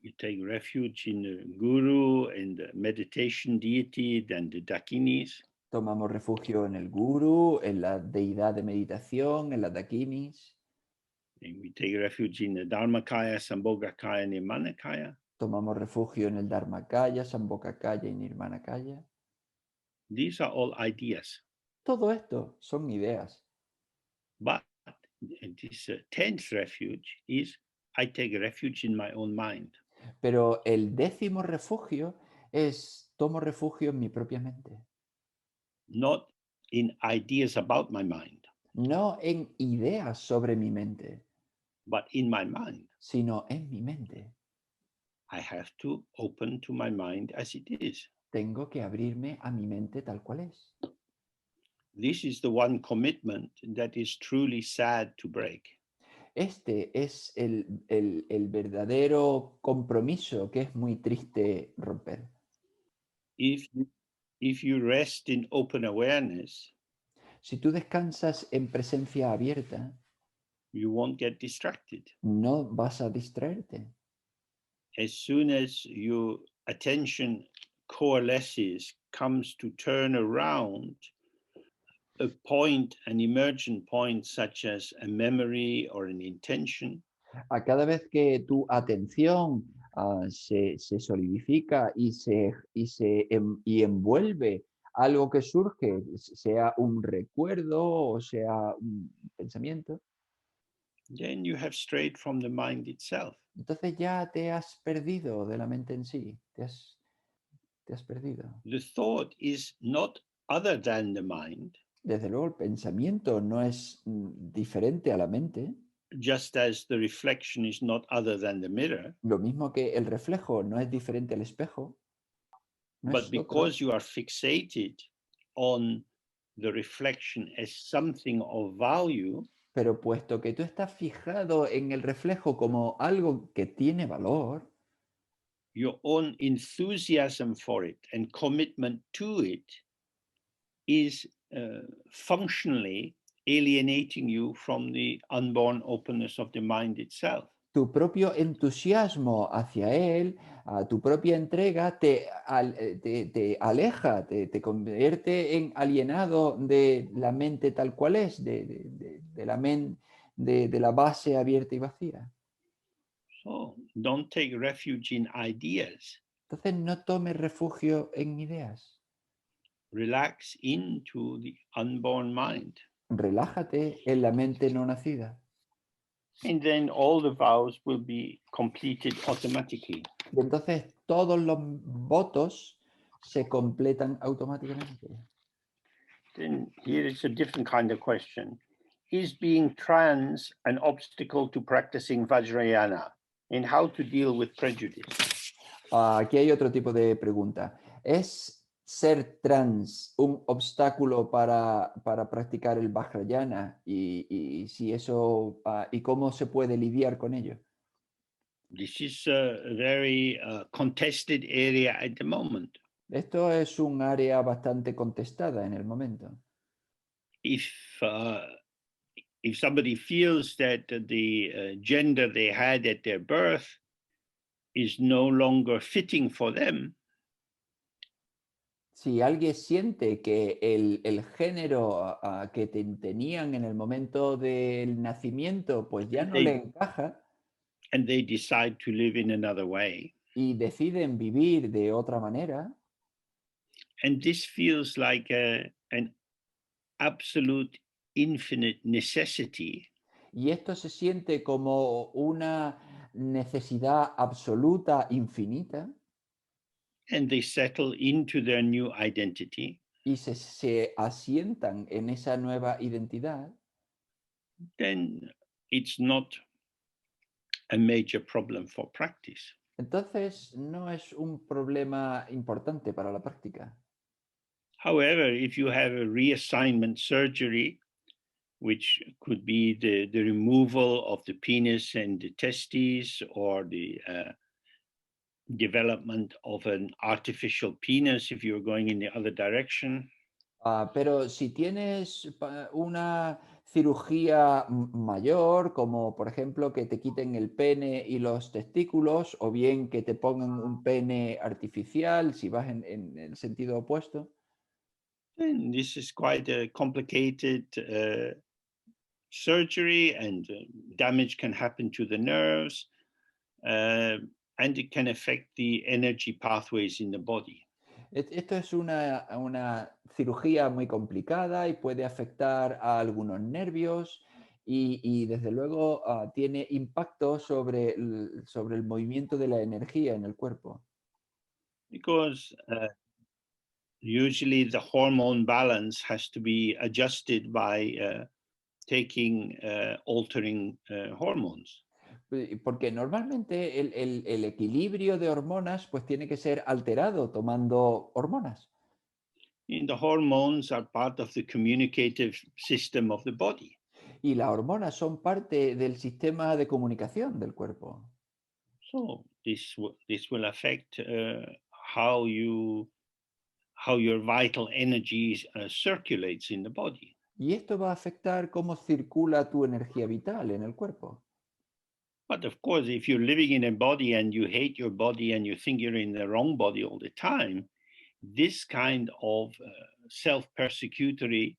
We take refuge in the Guru and the meditation deity, then the Dakinis. tomamos refugio en el Guru, en la deidad de meditación, en las Dakinis. And we take refuge in the Dharmakaya, Sambhogakaya, Nirmanakaya. Tomamos refugio en el Dharmakaya, Sambhogakaya y Nirmanakaya. These are all ideas. Todo esto son ideas. But this 10th refuge is I take refuge in my own mind. Pero el 10º refugio es tomo refugio en mi propia mente. Not in ideas about my mind. No en ideas sobre mi mente. But in my mind. Sino en mi mente. I have to open to my mind as it is. Tengo que abrirme a mi mente tal cual es. This is the one commitment that is truly sad to break. Este es el verdadero compromiso que es muy triste romper. If you rest in open awareness, si tú descansas en presencia abierta, you won't get distracted. No vas a distraerte. As soon as your attention coalesces, comes to turn around a point, an emergent point, such as a memory or an intention. A cada vez que tu atención se solidifica y envuelve algo que surge, sea un recuerdo o sea un pensamiento, then you have strayed from the mind itself. entonces ya te has perdido de la mente en sí, te has perdido. The thought is not other than the mind. Desde luego el pensamiento no es diferente a la mente. Just as the reflection is not other than the mirror. Lo mismo que el reflejo no es diferente al espejo. No but because you are fixated on the reflection as something of value. Pero puesto que tú estás fijado en el reflejo como algo que tiene valor, your own enthusiasm for it and commitment to it is functionally alienating you from the unborn openness of the mind itself. Tu propio entusiasmo hacia él, tu propia entrega, te aleja, te convierte en alienado de la mente tal cual es, de la base abierta y vacía. So, don't take refuge in ideas. Entonces no tomes refugio en ideas. Relax into the unborn mind. Relájate en la mente no nacida. And then all the vows will be completed automatically. Y entonces todos los votos se completan automáticamente. Then here is a different kind of question. Is being trans an obstacle to practicing vajrayana? And how to deal with prejudice? Aquí hay otro tipo de pregunta. ¿Es ser trans un obstáculo para practicar el vajrayana? Y si eso, ¿y cómo se puede lidiar con ello? This is a very contested area at the moment. Esto es un área bastante contestada en el momento. If somebody feels that the gender they had at their birth is no longer fitting for them, si alguien siente que el género que tenían en el momento del nacimiento pues ya no le encaja, and they decide to live in another way, y deciden vivir de otra manera, and this feels like an absolute infinite necessity, Y esto se siente como una necesidad absoluta, infinita, and they settle into their new identity, y se asientan en esa nueva identidad, then it's not a major problem for practice. entonces no es un problema importante para la práctica. However, if you have a reassignment surgery, which could be the removal of the penis and the testes, or the development of an artificial penis if you're going in the other direction, Pero si tienes una cirugía mayor, como por ejemplo que te quiten el pene y los testículos, o bien que te pongan un pene artificial, si vas en el sentido opuesto, then this is quite a complicated surgery, and damage can happen to the nerves, uh, and it can affect the energy pathways in the body. esto es una cirugía muy complicada y puede afectar a algunos nervios y desde luego tiene impacto sobre el movimiento de la energía en el cuerpo. Because usually the hormone balance has to be adjusted by taking altering hormones. Porque normalmente el equilibrio de hormonas pues tiene que ser alterado tomando hormonas. And the hormones are part of the communicative system of the body. Y las hormonas son parte del sistema de comunicación del cuerpo. So this will affect how your vital energy circulates in the body. Y esto va a afectar cómo circula tu energía vital en el cuerpo. But of course, if you're living in a body and you hate your body and you think you're in the wrong body all the time, this kind of self-persecutory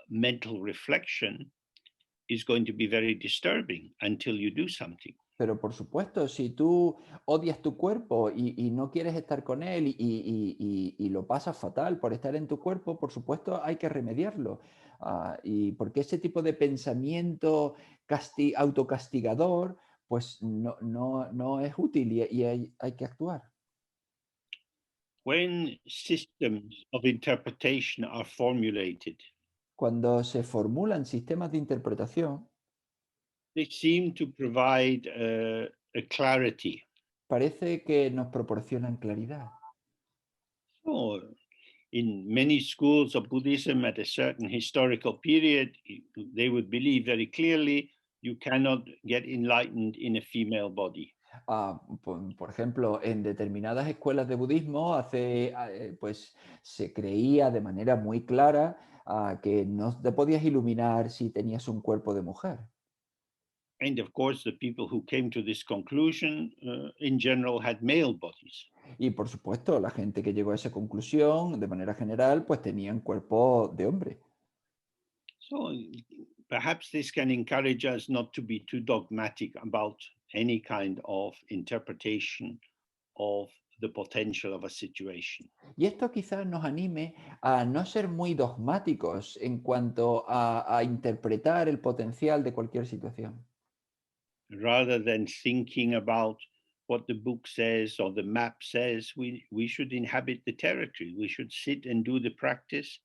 mental reflection is going to be very disturbing until you do something. Pero por supuesto, si tú odias tu cuerpo y no quieres estar con él y lo pasas fatal por estar en tu cuerpo, por supuesto hay que remediarlo. Y porque ese tipo de pensamiento autocastigador, pues no es útil y hay que actuar. When systems of interpretation are formulated, Cuando se formulan sistemas de interpretación, they seem to provide a clarity. parece que nos proporcionan claridad. So, in many schools of Buddhism at a certain historical period, they would believe very clearly you cannot get enlightened in a female body. Por ejemplo, en determinadas escuelas de budismo pues se creía de manera muy clara que no te podías iluminar si tenías un cuerpo de mujer. And of course, the people who came to this conclusion in general had male bodies. Y por supuesto, la gente que llegó a esa conclusión, de manera general, pues tenían cuerpo de hombre. So perhaps this can encourage us not to be too dogmatic about any kind of interpretation of the potential of a situation. Y esto quizás nos anime a no ser muy dogmáticos en cuanto a interpretar el potencial de cualquier situación. Rather than thinking about what the book says or the map says, we should inhabit the territory. We should sit and do the practice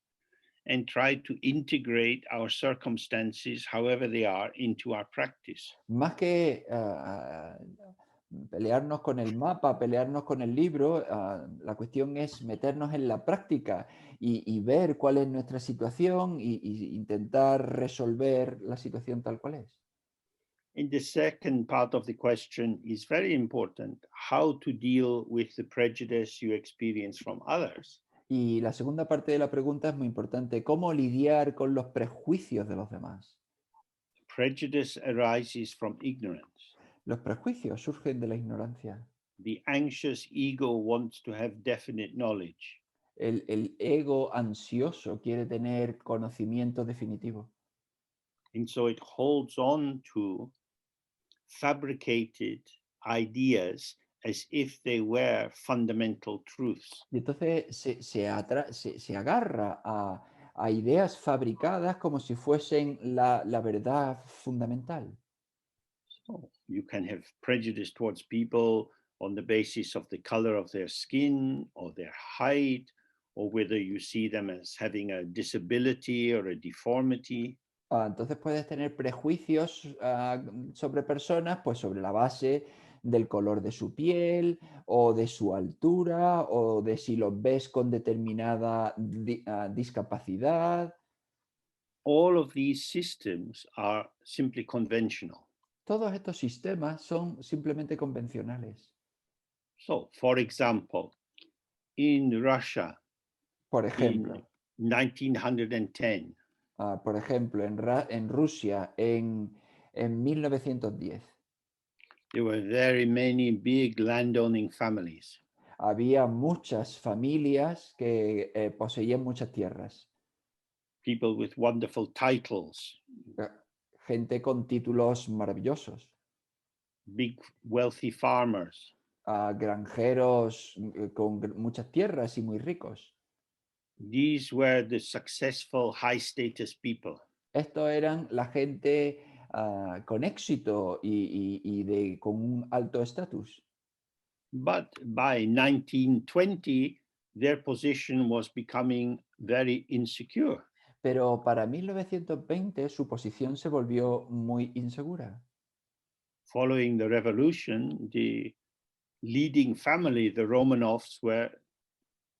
and try to integrate our circumstances, however they are, into our practice. Más que pelearnos con el mapa, pelearnos con el libro, la cuestión es meternos en la práctica y ver cuál es nuestra situación y intentar resolver la situación tal cual es. And the second part of the question is very important: how to deal with the prejudice you experience from others. Y la segunda parte de la pregunta es muy importante: ¿cómo lidiar con los prejuicios de los demás? Prejudice arises from ignorance. Los prejuicios surgen de la ignorancia. The anxious ego wants to have definite knowledge. El ego ansioso quiere tener conocimiento definitivo. And so it holds on to fabricated ideas as if they were fundamental truths. Y entonces se agarra a ideas fabricadas como si fuesen la verdad fundamental. So you can have prejudice towards people on the basis of the color of their skin or their height, or whether you see them as having a disability or a deformity. Entonces puedes tener prejuicios sobre personas, pues sobre la base del color de su piel o de su altura o de si los ves con determinada discapacidad. All of these systems are simply conventional. Todos estos sistemas son simplemente convencionales. So, for example, in Russia Por in ejemplo, 1910, por ejemplo, en Rusia en 1910 there were very many big landowning families. había muchas familias que poseían muchas tierras. People with wonderful titles, eh, Gente con títulos maravillosos, big wealthy farmers. granjeros con muchas tierras y muy ricos. These were the successful high status people. Estos eran la gente con éxito con un alto estatus. But by 1920, their position was becoming very insecure. Pero para 1920 su posición se volvió muy insegura. Following the revolution, the leading family, the Romanovs, were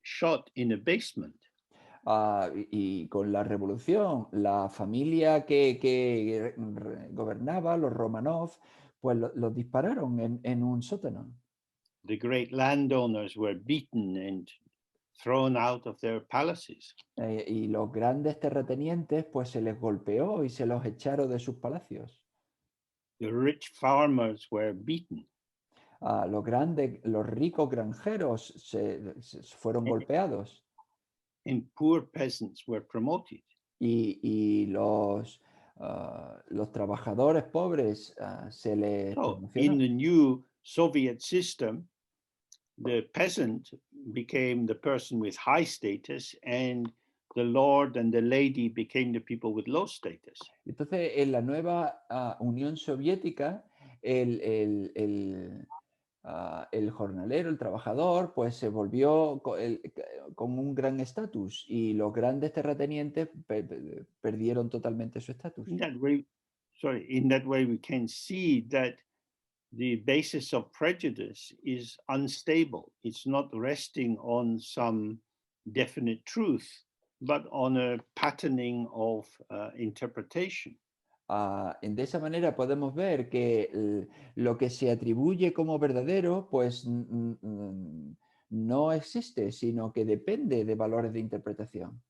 shot in a basement. Y con la revolución, la familia que gobernaba, los Romanov, pues los dispararon en un sótano. The great landowners were beaten and thrown out of their palaces. Y los grandes terratenientes, pues se les golpeó y se los echaron de sus palacios. The rich farmers were beaten. Los ricos granjeros se fueron golpeados And poor peasants were promoted. y los trabajadores pobres se les So, promocionó. in the new Soviet system, the peasant became the person with high status, and the lord and the lady became the people with low status. Entonces, en la nueva Unión Soviética, el jornalero, el trabajador, pues se volvió con un gran estatus y los grandes terratenientes perdieron totalmente su estatus. In that way, we can see that the basis of prejudice is unstable. It's not resting on some definite truth, but on a patterning of interpretation. De esa manera podemos ver que lo que se atribuye como verdadero, pues no existe, sino que depende de valores de interpretación.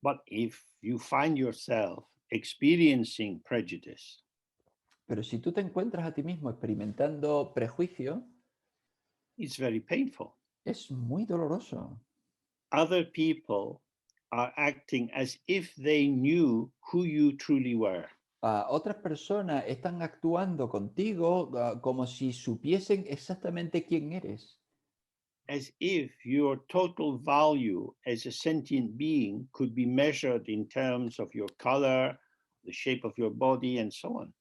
But if you find yourself experiencing prejudice, Pero si tú te encuentras a ti mismo experimentando prejuicio, it's very painful. es muy doloroso. Other people are acting as if they knew who you truly were. Otras personas están actuando contigo como si supiesen exactamente quién eres. As if your total value as a sentient being could be measured in terms of your color, the shape of your body, and so on.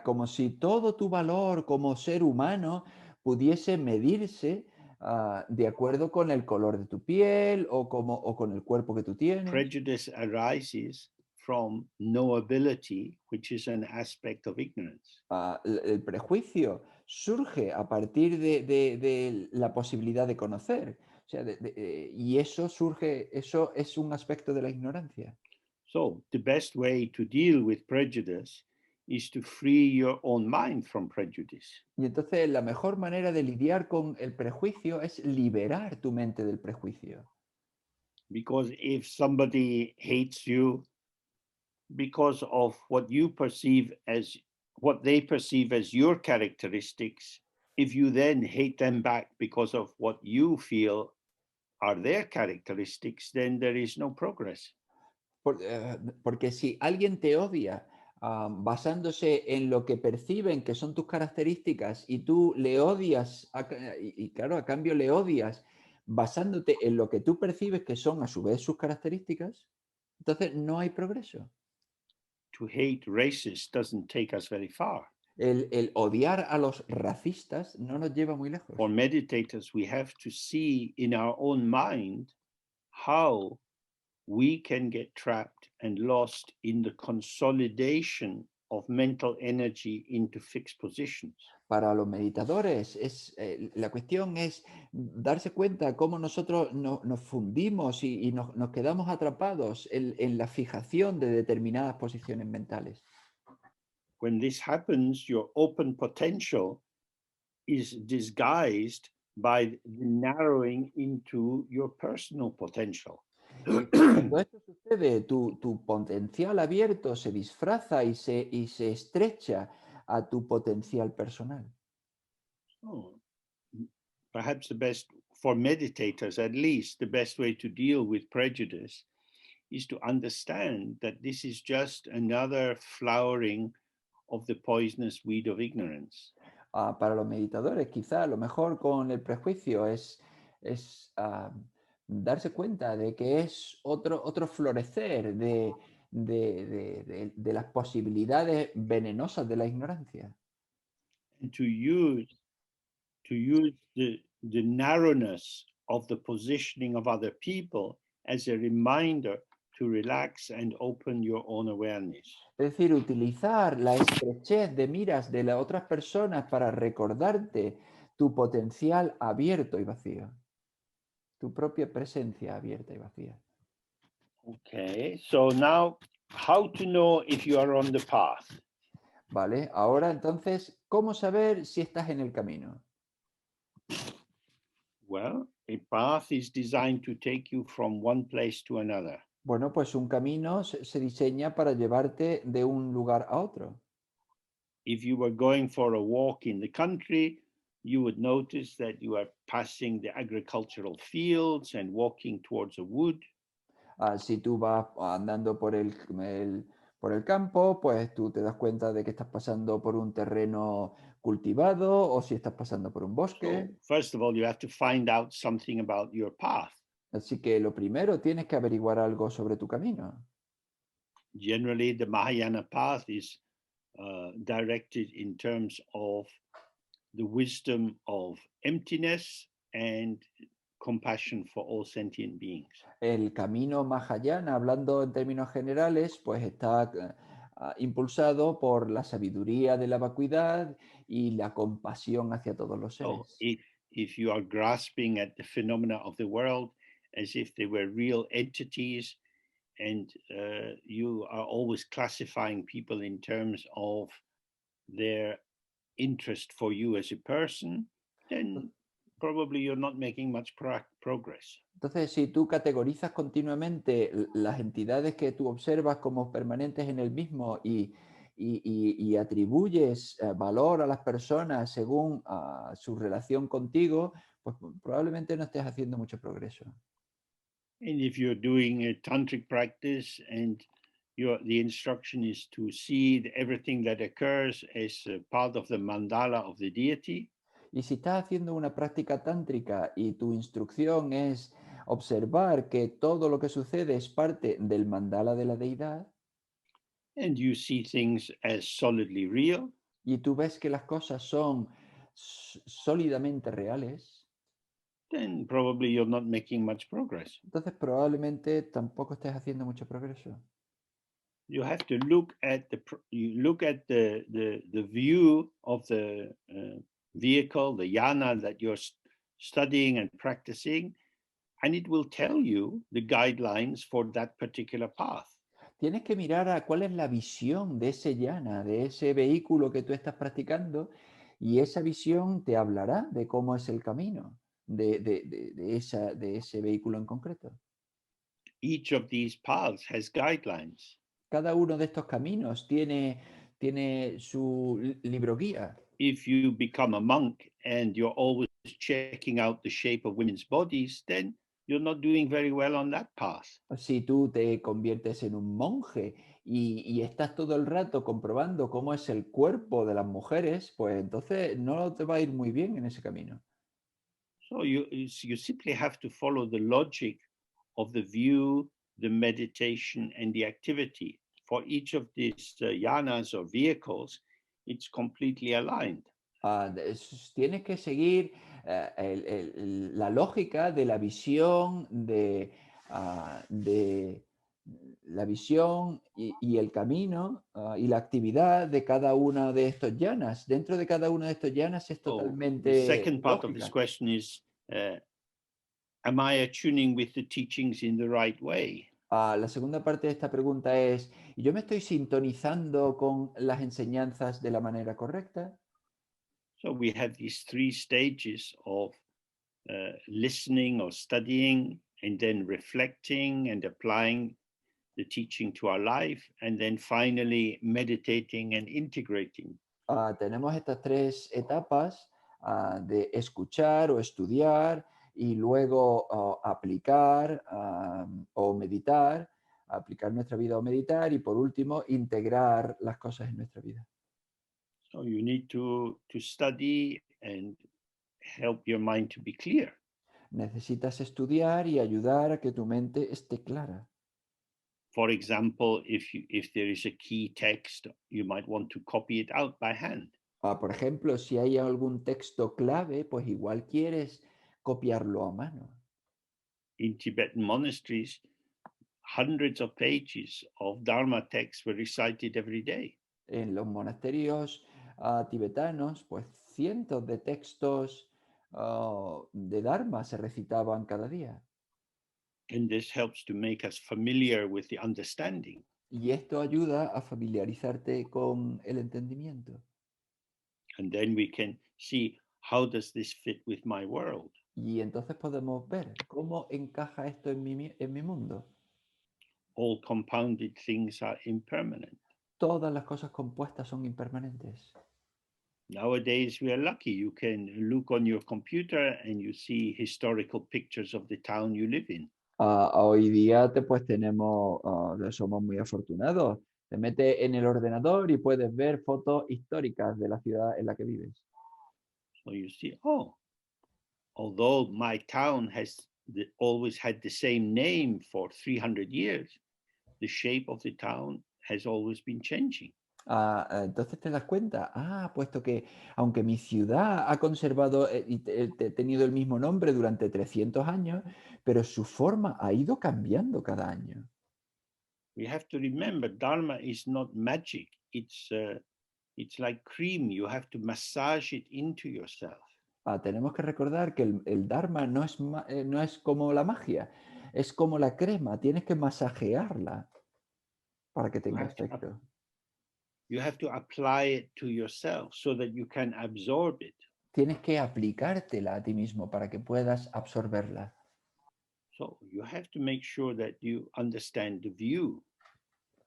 Como si todo tu valor como ser humano pudiese medirse de acuerdo con el color de tu piel o con el cuerpo que tú tienes. Prejudice arises from knowability, which is an aspect of ignorance. El prejuicio surge a partir de la posibilidad de conocer. O sea, y eso es un aspecto de la ignorancia. So the best way to deal with prejudice is to free your own mind from prejudice. Y entonces la mejor manera de lidiar con el prejuicio es liberar tu mente del prejuicio. Because if somebody hates you because of what they perceive as your characteristics, if you then hate them back because of what you feel are their characteristics, then there is no progress. Porque si alguien te odia basándose en lo que perciben que son tus características y tú le odias, y claro, a cambio le odias basándote en lo que tú percibes que son a su vez sus características, Entonces no hay progreso. To hate racists doesn't take us very far. El odiar a los racistas no nos lleva muy lejos. For meditators, we have to see in our own mind how we can get trapped and lost in the consolidation of mental energy into fixed positions. Para los meditadores, la cuestión es darse cuenta cómo nosotros nos fundimos y nos quedamos atrapados en la fijación de determinadas posiciones mentales. When this happens, your open potential is disguised by the narrowing into your personal potential. Y cuando esto sucede, tu potencial abierto se disfraza y se estrecha a tu potencial personal. So, perhaps the best, for meditators at least, the best way to deal with prejudice is to understand that this is just another flowering of the poisonous weed of ignorance. Para los meditadores, quizá lo mejor con el prejuicio es darse cuenta de que es otro florecer de las posibilidades venenosas de la ignorancia. And to use the narrowness of the positioning of other people as a reminder to relax and open your own awareness. Es decir, utilizar la estrechez de miras de las otras personas para recordarte tu potencial abierto y vacío, tu propia presencia abierta y vacía. Okay, so now how to know if you are on the path? Vale, ahora entonces, ¿cómo saber si estás en el camino? Well, a path is designed to take you from one place to another. Bueno, pues un camino se diseña para llevarte de un lugar a otro. If you were going for a walk in the country, you would notice that you are passing the agricultural fields and walking towards a wood. Si tú vas andando por el campo, pues tú te das cuenta de que estás pasando por un terreno cultivado o si estás pasando por un So, bosque. first of all, you have to find out something about your path. Así que lo primero tienes que averiguar algo sobre tu camino. Generally, the Mahayana path is directed in terms of the wisdom of emptiness and compassion for all sentient beings. El camino Mahayana, hablando en términos generales, pues está impulsado por la sabiduría de la vacuidad y la compasión hacia todos los So, seres. if you are grasping at the phenomena of the world as if they were real entities, and you are always classifying people in terms of their interest for you as a person, then probably you're not making much progress. Entonces, si tú categorizas continuamente las entidades que tú observas como permanentes en el mismo y atribuyes valor a las personas según su relación contigo, pues probablemente no estés haciendo mucho progreso. And if you're doing a tantric practice and the instruction is to see everything that occurs as a part of the mandala of the deity, Y si estás haciendo una práctica tántrica y tu instrucción es observar que todo lo que sucede es parte del mandala de la deidad, and you see things as solidly real, y tú ves que las cosas son sólidamente reales, then probably you're not making much progress. entonces probablemente tampoco estés haciendo mucho progreso. You have to look at the view of the vehicle, the yana that you're studying and practicing, and it will tell you the guidelines for that particular path. Tienes que mirar a cuál es la visión de ese yana, de ese vehículo que tú estás practicando, y esa visión te hablará de cómo es el camino de ese vehículo en concreto. Each of these paths has guidelines. Cada uno de estos caminos tiene su libro guía. If you become a monk and you're always checking out the shape of women's bodies, then you're not doing very well on that path. Si tú te conviertes en un monje y estás todo el rato comprobando cómo es el cuerpo de las mujeres, pues entonces no te va a ir muy bien en ese camino. So you simply have to follow the logic of the view the meditation and the activity. For each of these yanas or vehicles, it's completely aligned. Tienes que seguir la lógica de la visión, de la visión y el camino y la actividad de cada uno de estos yanas. Dentro de cada uno de estos yanas es So the totalmente second part of this lógica. question is, am I attuning with the teachings in the right way? La segunda parte de esta pregunta es, ¿yo me estoy sintonizando con las enseñanzas de la manera correcta? So we have these three stages of listening or studying, and then reflecting and applying the teaching to our life, and then finally meditating and integrating. Tenemos estas tres etapas de escuchar o estudiar y luego aplicar o meditar, aplicar nuestra vida o meditar y por último integrar las cosas en nuestra vida. So you need to study and help your mind to be clear. Necesitas estudiar y ayudar a que tu mente esté clara. For example, if there is a key text, you might want to copy it out by hand. Por ejemplo, si hay algún texto clave, pues igual quieres copiarlo a mano. In Tibetan monasteries, hundreds of pages of Dharma texts were recited every day. En los monasterios tibetanos, pues cientos de textos de Dharma se recitaban cada día. And this helps to make us familiar with the understanding. Y esto ayuda a familiarizarte con el entendimiento. And then we can see, how does this fit with my world? Y entonces podemos ver cómo encaja esto en mi mundo. All compounded things are impermanent. Todas las cosas compuestas son impermanentes. Nowadays, we are lucky. You can look on your computer and you see historical pictures of the town you live in. Hoy día pues somos muy afortunados. Te metes en el ordenador y puedes ver fotos históricas de la ciudad en la que vives. So you see, oh, although my town has always had the same name for 300 years, the shape of the town has always been changing. Entonces te das cuenta, puesto que aunque mi ciudad ha conservado y tenido el mismo nombre durante 300 años, pero su forma ha ido cambiando cada año. We have to remember, Dharma is not magic. It's like cream. You have to massage it into yourself. Tenemos que recordar que el Dharma no es como la magia, es como la crema, tienes que masajearla para que tenga efecto. You have to apply it to yourself so that you can absorb it. Tienes que aplicártela a ti mismo para que puedas absorberla. So you have to make sure that you understand the view.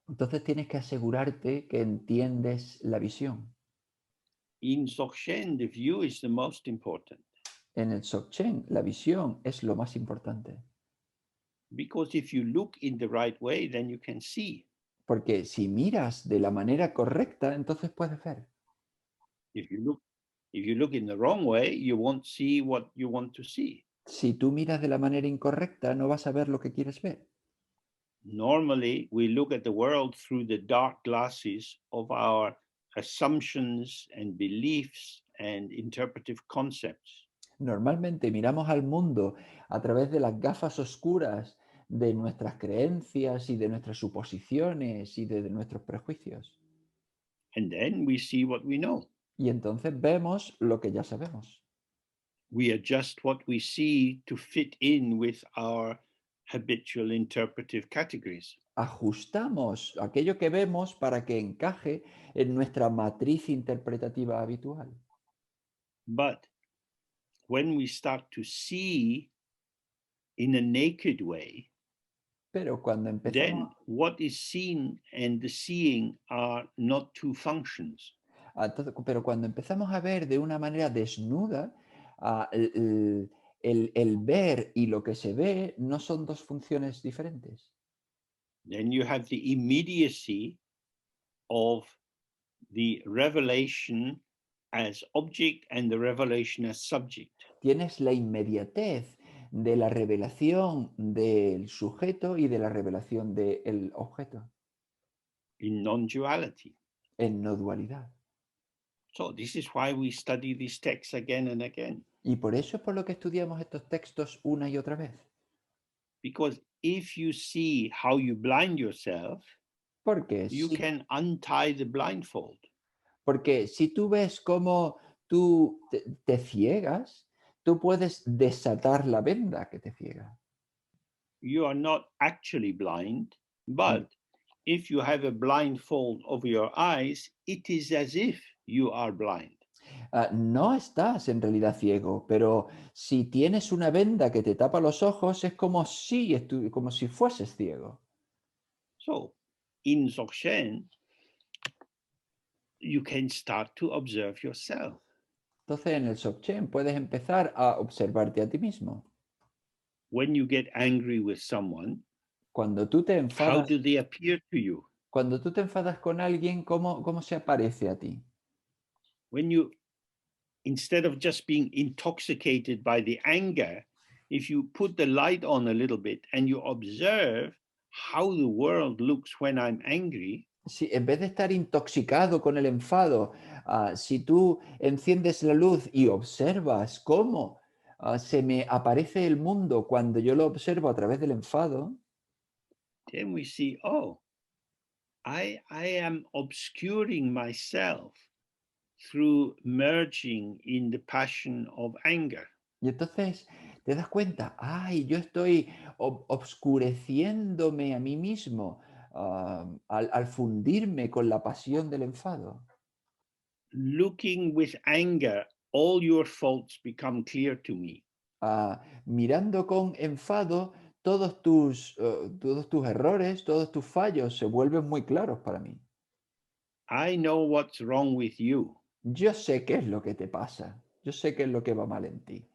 Entonces tienes que asegurarte que entiendes la visión. In Dzogchen, the view is the most important. En el Dzogchen, la visión es lo más importante. Because if you look in the right way, then you can see. Porque si miras de la manera correcta, entonces puedes ver. If you look in the wrong way, you won't see what you want to see. Si tú miras de la manera incorrecta, no vas a ver lo que quieres ver. Normally, we look at the world through the dark glasses of our assumptions and beliefs and interpretive concepts. Normalmente miramos al mundo a través de las gafas oscuras de nuestras creencias y de nuestras suposiciones y de nuestros prejuicios. And then we see what we know. Y entonces vemos lo que ya sabemos. We adjust what we see to fit in with our habitual interpretive categories. Ajustamos aquello que vemos para que encaje en nuestra matriz interpretativa habitual. But when we start to see in a naked way, Pero cuando then empezamos, what is seen and the seeing are not two functions. pero cuando empezamos a ver de una manera desnuda, el ver y lo que se ve no son dos funciones diferentes. Then you have the immediacy of the revelation as object and the revelation as subject. Tienes la inmediatez de la revelación del sujeto y de la revelación del objeto, in non-duality. en no dualidad. So this is why we study these texts again and again. Y por eso es por lo que estudiamos estos textos una y otra vez. Because if you see how you blind yourself, Porque you si, can untie the blindfold. porque si tú ves cómo tú te ciegas, tú puedes desatar la venda que te ciega. You are not actually blind, but if you have a blindfold over your eyes, it is as if you are blind. No estás en realidad ciego, pero si tienes una venda que te tapa los ojos, es como como si fueses ciego. So in Dzogchen, you can start to observe yourself. Entonces en el Dzogchen puedes empezar a observarte a ti mismo. When you get angry with someone, Cuando tú te how enfadas, do they appear to you? cuando tú te enfadas con alguien, ¿cómo se aparece a ti? When you, instead of just being intoxicated by the anger, if you put the light on a little bit and you observe how the world looks when I'm angry, Si en vez de estar intoxicado con el enfado, si tú enciendes la luz y observas cómo se me aparece el mundo cuando yo lo observo a través del enfado, then we see, oh, I am obscuring myself through merging in the passion of anger. y entonces te das cuenta, ay, yo estoy obscureciéndome a mí mismo al fundirme con la pasión del enfado. Looking with anger, all your faults become clear to me. Mirando con enfado, todos tus errores, todos tus fallos se vuelven muy claros para mí. I know what's wrong with you. Yo sé qué es lo que te pasa, yo sé qué es lo que va mal en ti.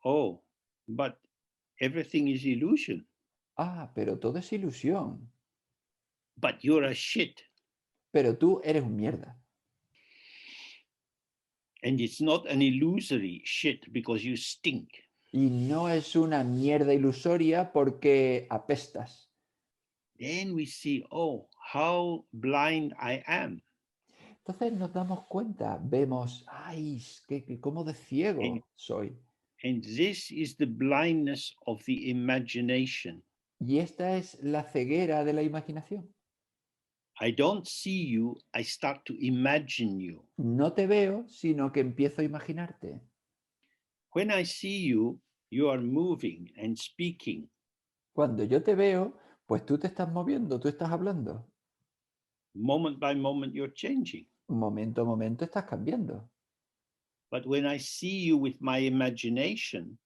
Oh, but everything is illusion. Pero todo es ilusión, But you're a shit. pero tú eres un mierda. And it's not an illusory shit because you stink. Y no es una mierda ilusoria porque apestas. Then we see, oh, how blind I am. Entonces nos damos cuenta, vemos, ay, cómo de And, ciego soy. and this is the blindness of the imagination. Y esta es la ceguera de la imaginación. I don't see you, I start to imagine you. No te veo, sino que empiezo a imaginarte. When I see you, you are moving and speaking. Cuando yo te veo, pues tú te estás moviendo, tú estás hablando. Moment by moment, you're changing. Momento a momento estás cambiando. But when I see you with my imagination,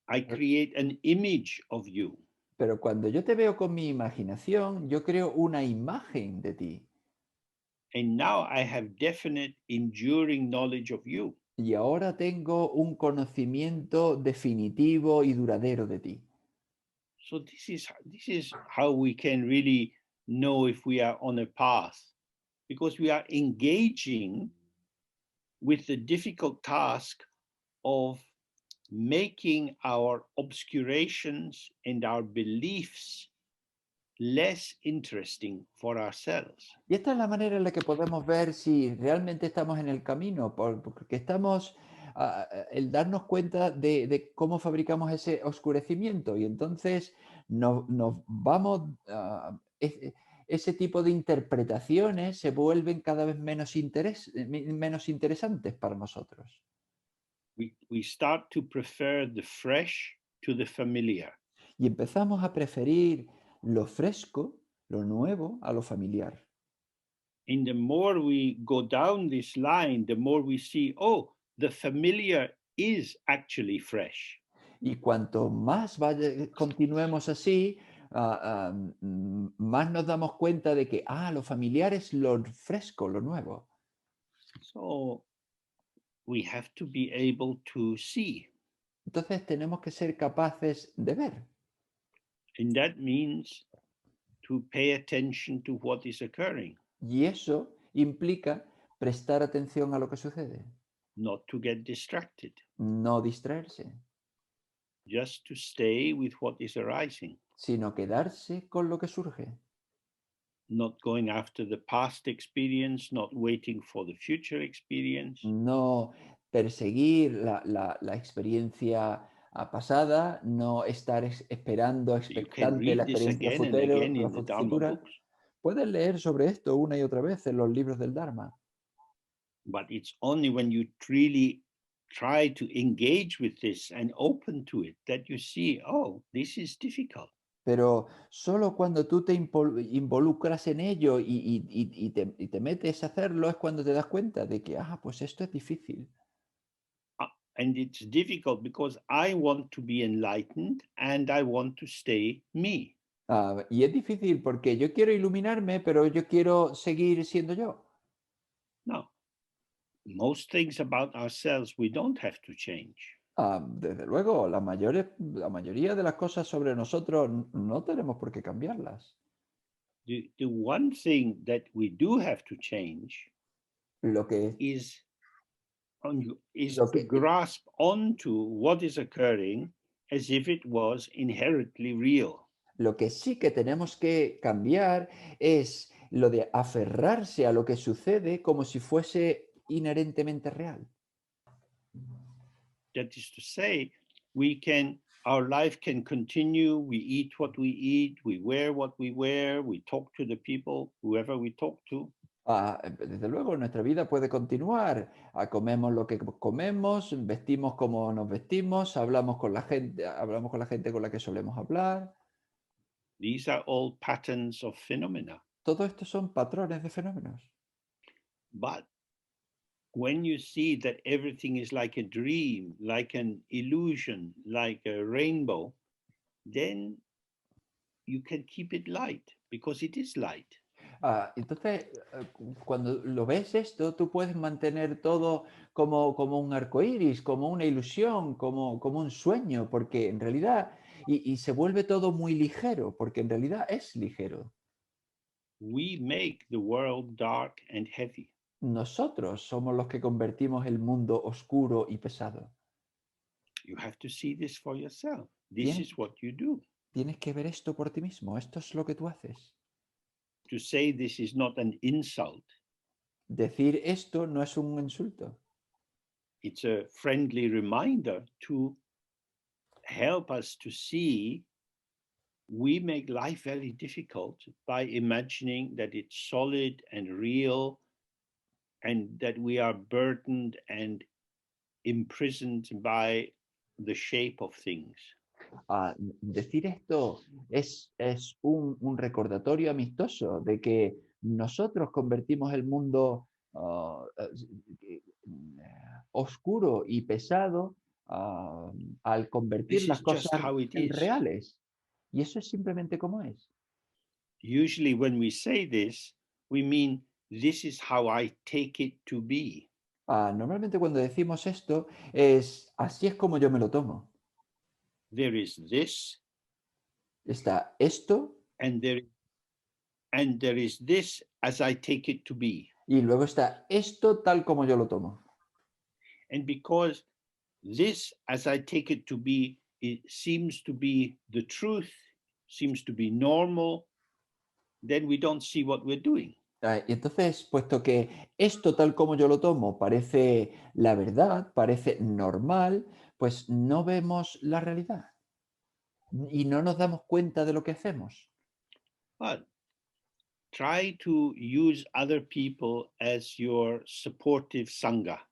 I create an image of you. Pero cuando yo te veo con mi imaginación, yo creo una imagen de ti. And now I have definite, enduring knowledge of you. Y ahora tengo un conocimiento definitivo y duradero de ti. So this is how we can really know if we are on a path, because we are engaging with the difficult task of making our obscurations and our beliefs less interesting for ourselves. Y esta es la manera en la que podemos ver si realmente estamos en el camino, porque estamos, el darnos cuenta de cómo fabricamos ese oscurecimiento y entonces nos vamos, ese tipo de interpretaciones se vuelven cada vez menos interesantes para nosotros. We start to prefer the fresh to the familiar. Y empezamos a preferir lo fresco, lo nuevo, a lo familiar. And the more we go down this line, the more we see, oh, the familiar is actually fresh. Y cuanto más continuemos así, más nos damos cuenta de que, lo familiar es lo fresco, lo nuevo. So we have to be able to see. Entonces tenemos que ser capaces de ver. And that means to pay attention to what is occurring, Y eso implica prestar atención a lo que sucede, not to get distracted. no distraerse. just to stay with what is arising, sino quedarse con lo que surge. not going after the past experience, not waiting for the future experience. No perseguir la experiencia pasada, no estar esperando, So you can expectante la read this experiencia again and again in the Dharma futura. books, Puedes leer sobre esto una y otra vez en los libros del Dharma, but it's only when you really try to engage with this and open to it that you see, oh, this is difficult. pero solo cuando tú te involucras en ello y te metes a hacerlo es cuando te das cuenta de que, pues esto es difícil. And it's difficult because I want to be enlightened and I want to stay me. Y es difícil porque yo quiero iluminarme, pero yo quiero seguir siendo yo. Now, most things about ourselves we don't have to change. Desde luego, la mayoría de las cosas sobre nosotros no tenemos por qué cambiarlas. The one thing that we do have to change Lo que, is lo to que, grasp onto what is occurring as if it was inherently real. lo que sí que tenemos que cambiar es lo de aferrarse a lo que sucede como si fuese inherentemente real. That is to say, our life can continue, we eat what we eat, we wear what we wear, we talk to the people, whoever we talk to. Desde luego, nuestra vida puede continuar. Comemos lo que comemos, vestimos como nos vestimos, hablamos con la gente con la que solemos hablar. These are all patterns of phenomena. Todo esto son patrones de fenómenos. But when you see that everything is like a dream, like an illusion, like a rainbow, then you can keep it light because it is light. Entonces, cuando lo ves esto, tú puedes mantener todo como un arco iris, como una ilusión, como un sueño, porque en realidad, y se vuelve todo muy ligero, porque en realidad es ligero. We make the world dark and heavy. Nosotros somos los que convertimos el mundo oscuro y pesado. You have to see this for yourself. This Tienes, is what you do. tienes que ver esto por ti mismo. Esto es lo que tú haces. To say this is not an insult, Decir esto no es un insulto. it's a friendly reminder to help us to see we make life very difficult by imagining that it's solid and real and that we are burdened and imprisoned by the shape of things. Decir esto es un recordatorio amistoso de que nosotros convertimos el mundo oscuro y pesado al convertir This las is just cosas how it en is. reales. Y eso es simplemente como es. Usually when we say this, we mean this is how I take it to be. Normalmente cuando decimos esto es así es como yo me lo tomo. There is this, Está esto and there is this as I take it to be. y luego está esto tal como yo lo tomo. And because this as I take it to be, it seems to be the truth, seems to be normal, then we don't see what we're doing. Y entonces, puesto que esto tal como yo lo tomo parece la verdad, parece normal, pues no vemos la realidad y no nos damos cuenta de lo que hacemos. But try to use other people as your supportive sangha.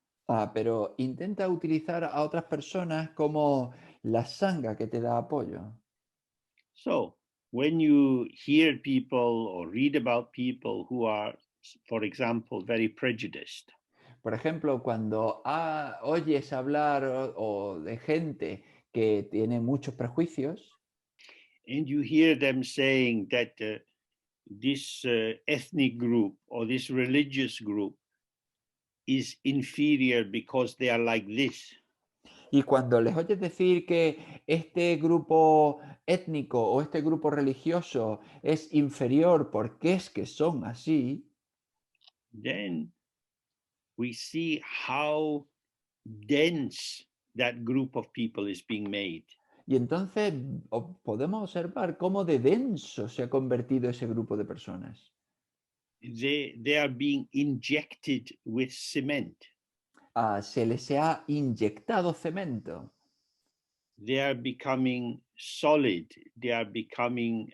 Pero intenta utilizar a otras personas como la sangha que te da apoyo. So when you hear people or read about people who are, for example, very prejudiced, Por ejemplo, cuando oyes hablar o de gente que tiene muchos prejuicios, and you hear them saying that this ethnic group or this religious group is inferior because they are like this, y cuando les oyes decir que este grupo étnico o este grupo religioso es inferior porque es que son así, then we see how dense that group of people is being made. Y entonces podemos observar cómo de denso se ha convertido ese grupo de personas. They are being injected with cement. Se les ha inyectado cemento. They are becoming solid. They are becoming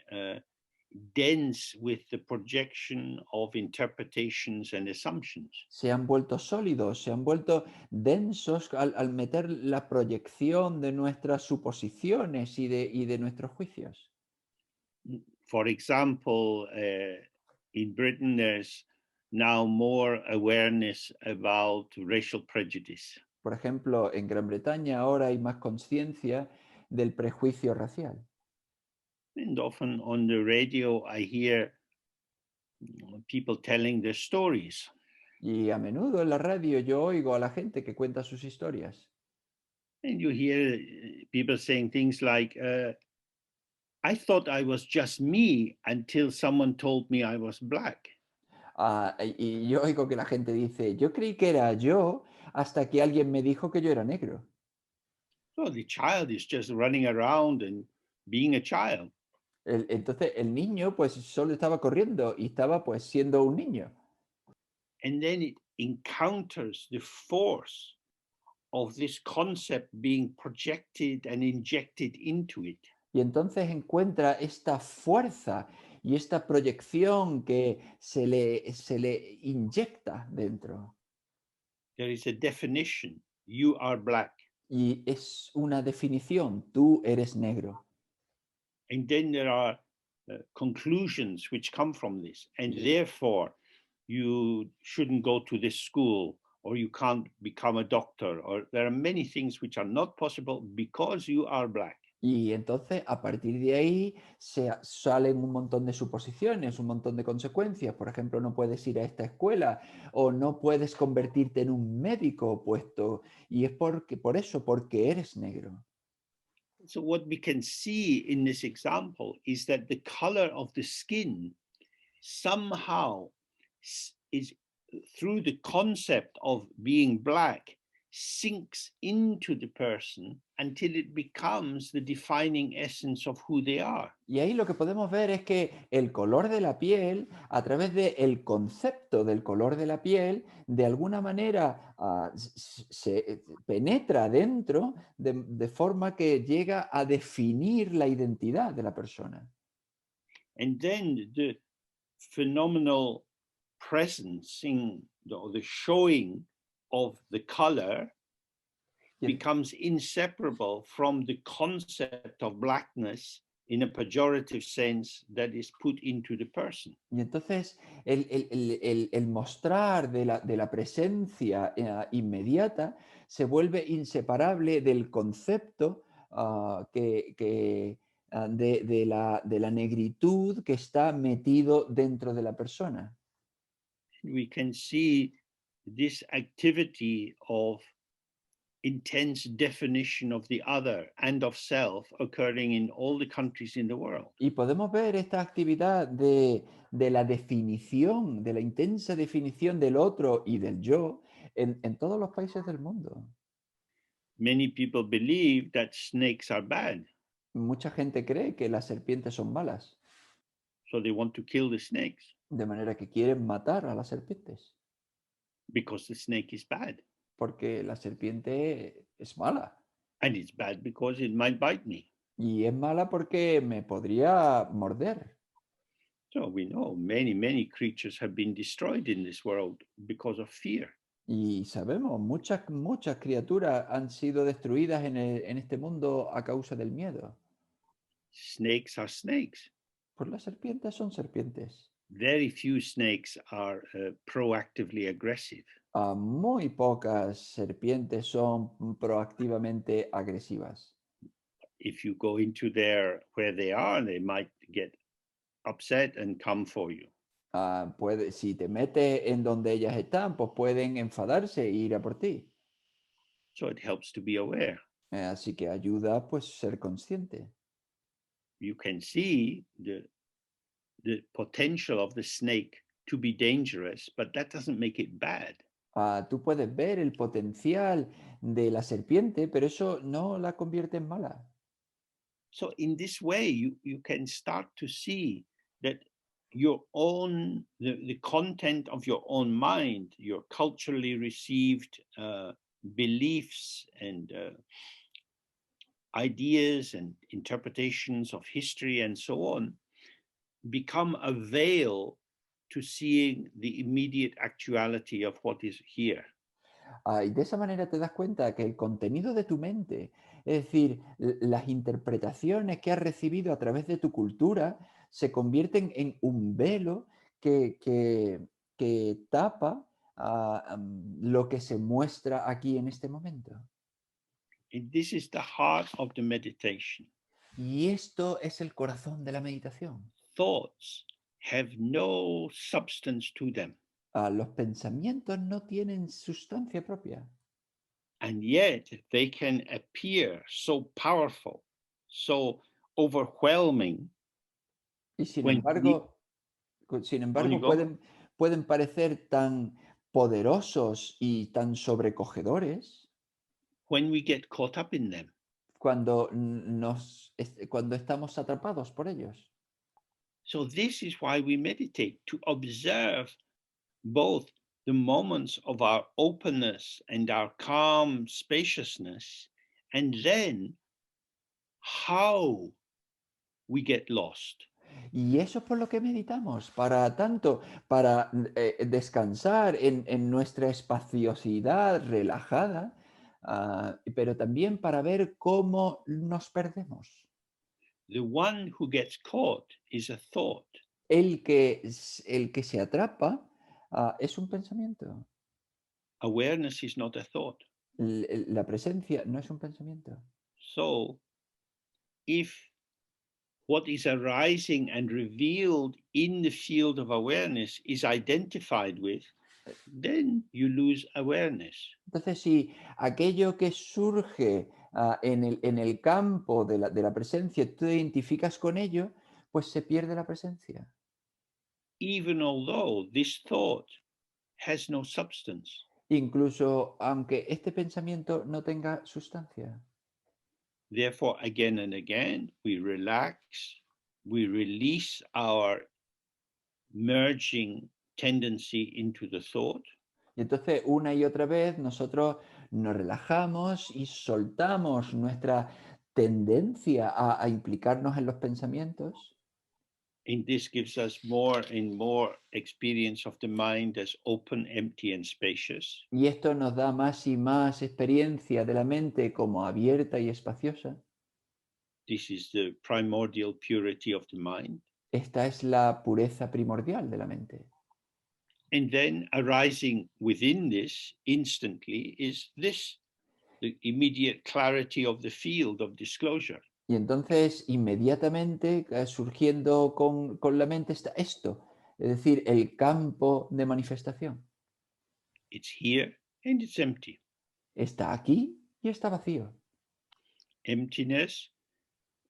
dense with the projection of interpretations and assumptions. Se han vuelto sólidos, se han vuelto densos al meter la proyección de nuestras suposiciones y de nuestros juicios. For example, in Britain, there's now more awareness about racial prejudice. Por ejemplo, en Gran Bretaña ahora hay más conciencia del prejuicio racial. And often on the radio, I hear people telling their stories. Y a menudo en la radio yo oigo a la gente que cuenta sus historias. And you hear people saying things like, I thought I was just me until someone told me I was black. Y yo oigo que la gente dice, yo creí que era yo hasta que alguien me dijo que yo era negro. So the child is just running around and being a child. Entonces el niño pues solo estaba corriendo y estaba pues siendo un niño. And then it encounters the force of this concept being projected and injected into it. Y entonces encuentra esta fuerza y esta proyección que se le inyecta dentro. There is a definition: you are black. Y es una definición, tú eres negro. And then there are conclusions which come from this. And therefore, you shouldn't go to this school, or you can't become a doctor, or there are many things which are not possible because you are black. Y entonces a partir de ahí salen un montón de suposiciones, un montón de consecuencias. Por ejemplo, no puedes ir a esta escuela o no puedes convertirte en un médico opuesto. Y es porque eres negro. So what we can see in this example is that the color of the skin somehow is, through the concept of being black, sinks into the person until it becomes the defining essence of who they are. Y ahí lo que podemos ver es que el color de la piel, a través del concepto del color de la piel, de alguna manera se penetra dentro de forma que llega a definir la identidad de la persona. And then the phenomenal presencing, or the showing of the color becomes inseparable from the concept of blackness in a pejorative sense that is put into the person. Y entonces el mostrar de la presencia inmediata se vuelve inseparable del concepto de la negritud que está metido dentro de la persona. We can see this activity of intense definition of the other and of self occurring in all the countries in the world. Y podemos ver esta actividad de la definición, de la intensa definición del otro y del yo en todos los países del mundo. Many people believe that snakes are bad, Mucha gente cree que las serpientes son malas, so they want to kill the snakes de manera que quieren matar a las serpientes, because the snake is bad. porque la serpiente es mala. And it's bad because it might bite me. Y es mala porque me podría morder. So we know many creatures have been destroyed in this world because of fear. Y sabemos, muchas criaturas han sido destruidas en este mundo a causa del miedo. Snakes are snakes. Pues las serpientes son serpientes. Very few snakes are proactively aggressive. Muy pocas serpientes son proactivamente agresivas. If you go into where they are, they might get upset and come for you. Si te metes en donde ellas están, pues pueden enfadarse e ir a por ti. So it helps to be aware. Así que ayuda pues ser consciente. You can see the potential of the snake to be dangerous, but that doesn't make it bad. Tú puedes ver el potencial de la serpiente, pero eso no la convierte en mala. So in this way, you can start to see that your own, the content of your own mind, your culturally received beliefs and ideas and interpretations of history and so on, become a veil to seeing the immediate actuality of what is here. Y de esa manera te das cuenta que el contenido de tu mente, es decir, las interpretaciones que has recibido a través de tu cultura, se convierten en un velo que tapa lo que se muestra aquí en este momento. And this is the heart of the meditation. Y esto es el corazón de la meditación. Thoughts have no substance to them. Los pensamientos no tienen sustancia propia. And yet they can appear so powerful, so overwhelming. Y sin When we, on you embargo go, pueden parecer tan poderosos y tan sobrecogedores when we get caught up in them. cuando, cuando estamos atrapados por ellos. So this is why we meditate, to observe both the moments of our openness and our calm spaciousness, and then how we get lost. Y eso es por lo que meditamos, para tanto, para descansar en nuestra espaciosidad relajada, pero también para ver cómo nos perdemos. The one who gets caught is a thought. El que se atrapa es un pensamiento. Awareness is not a thought. La presencia no es un pensamiento. So if what is arising and revealed in the field of awareness is identified with, then you lose awareness. Entonces, si aquello que surge en el campo de la presencia, tú te identificas con ello, pues se pierde la presencia. Even although this thought has no substance. Incluso aunque este pensamiento no tenga sustancia. Therefore, again and again, we relax, we release our merging tendency into the thought. Y entonces, una y otra vez, nosotros nos relajamos y soltamos nuestra tendencia a implicarnos en los pensamientos. And this gives us more and more experience of the mind as open, empty, and spacious. Y esto nos da más y más experiencia de la mente como abierta y espaciosa. This is the primordial purity of the mind. Esta es la pureza primordial de la mente. And then arising within this instantly is this, the immediate clarity of the field of disclosure. Y entonces, inmediatamente, surgiendo con la mente está esto, es decir, el campo de manifestación. It's here and it's empty. Está aquí y está vacío. Emptiness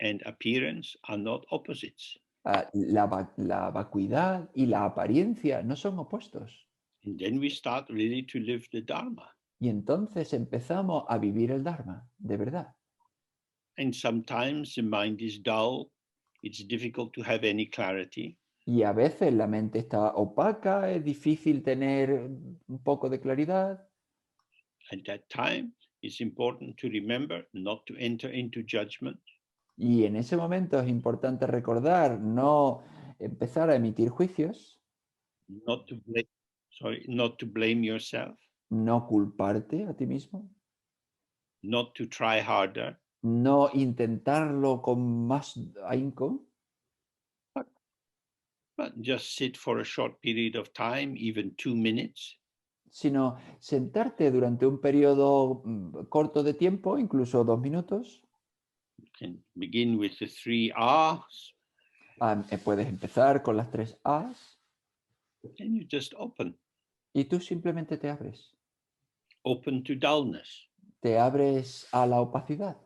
and appearance are not opposites. La vacuidad y la apariencia no son opuestos. And then we start really to live the Dharma. Y entonces empezamos a vivir el Dharma, de verdad. And sometimes the mind is dull. It's difficult to have any clarity. Y a veces la mente está opaca, es difícil tener un poco de claridad. At that time, it's important to remember not to enter into judgment. Y en ese momento es importante recordar no empezar a emitir juicios, Not to blame yourself, no culparte a ti mismo, not to try harder, no intentarlo con más ahínco, but just sit for a short period of time, even 2 minutes, sino sentarte durante un periodo corto de tiempo, incluso 2 minutos. you can begin with the 3 R's, Puedes empezar con las 3 A's and you just open y tú simplemente te abres. open to dullness. Te abres a la opacidad.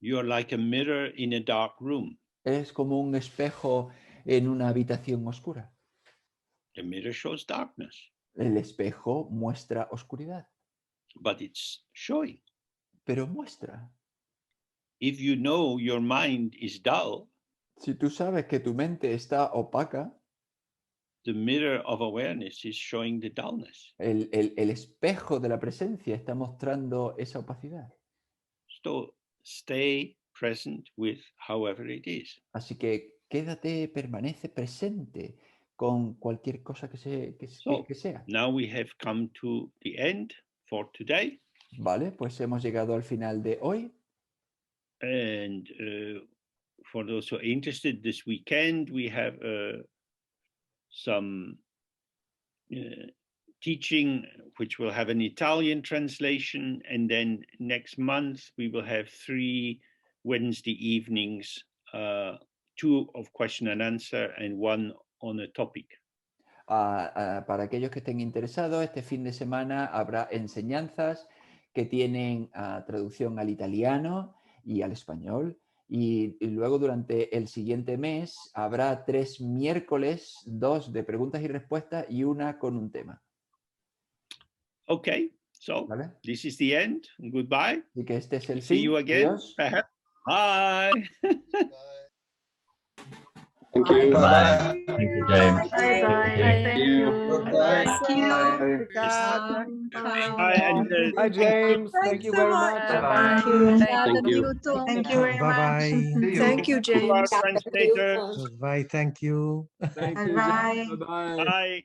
You're like a mirror in a dark room. Es como un espejo en una habitación oscura. The mirror shows darkness, El espejo muestra oscuridad, but it's showing. pero muestra. if you know your mind is dull, Si tú sabes que tu mente está opaca, the mirror of awareness is showing the dullness. el espejo de la presencia está mostrando esa opacidad. So stay present with however it is. Así que quédate, permanece presente con cualquier cosa que sea. Now we have come to the end for today. Vale, pues hemos llegado al final de hoy. And for those who are interested, this weekend we have some teaching which will have an Italian translation, and then next month we will have 3 Wednesday evenings, 2 of question and answer and 1 on a topic. Para aquellos que estén interesados, este fin de semana habrá enseñanzas que tienen traducción al italiano y al español. Y luego durante el siguiente mes habrá 3 miércoles, 2 de preguntas y respuestas y 1 con un tema. Okay, so ¿Vale? this is the end. Goodbye. Así que este es el See fin. you again. Adiós. Bye. Thank you. Bye. Thank you, James. Bye bye. Thank you. Bye, and, Hi, James. Thank you very much. Bye. Thank you. Thank you very much. Bye-bye. Thank you, to our James. translator. Bye. Thank you. Thank you, Bye. James. Bye-bye. Bye.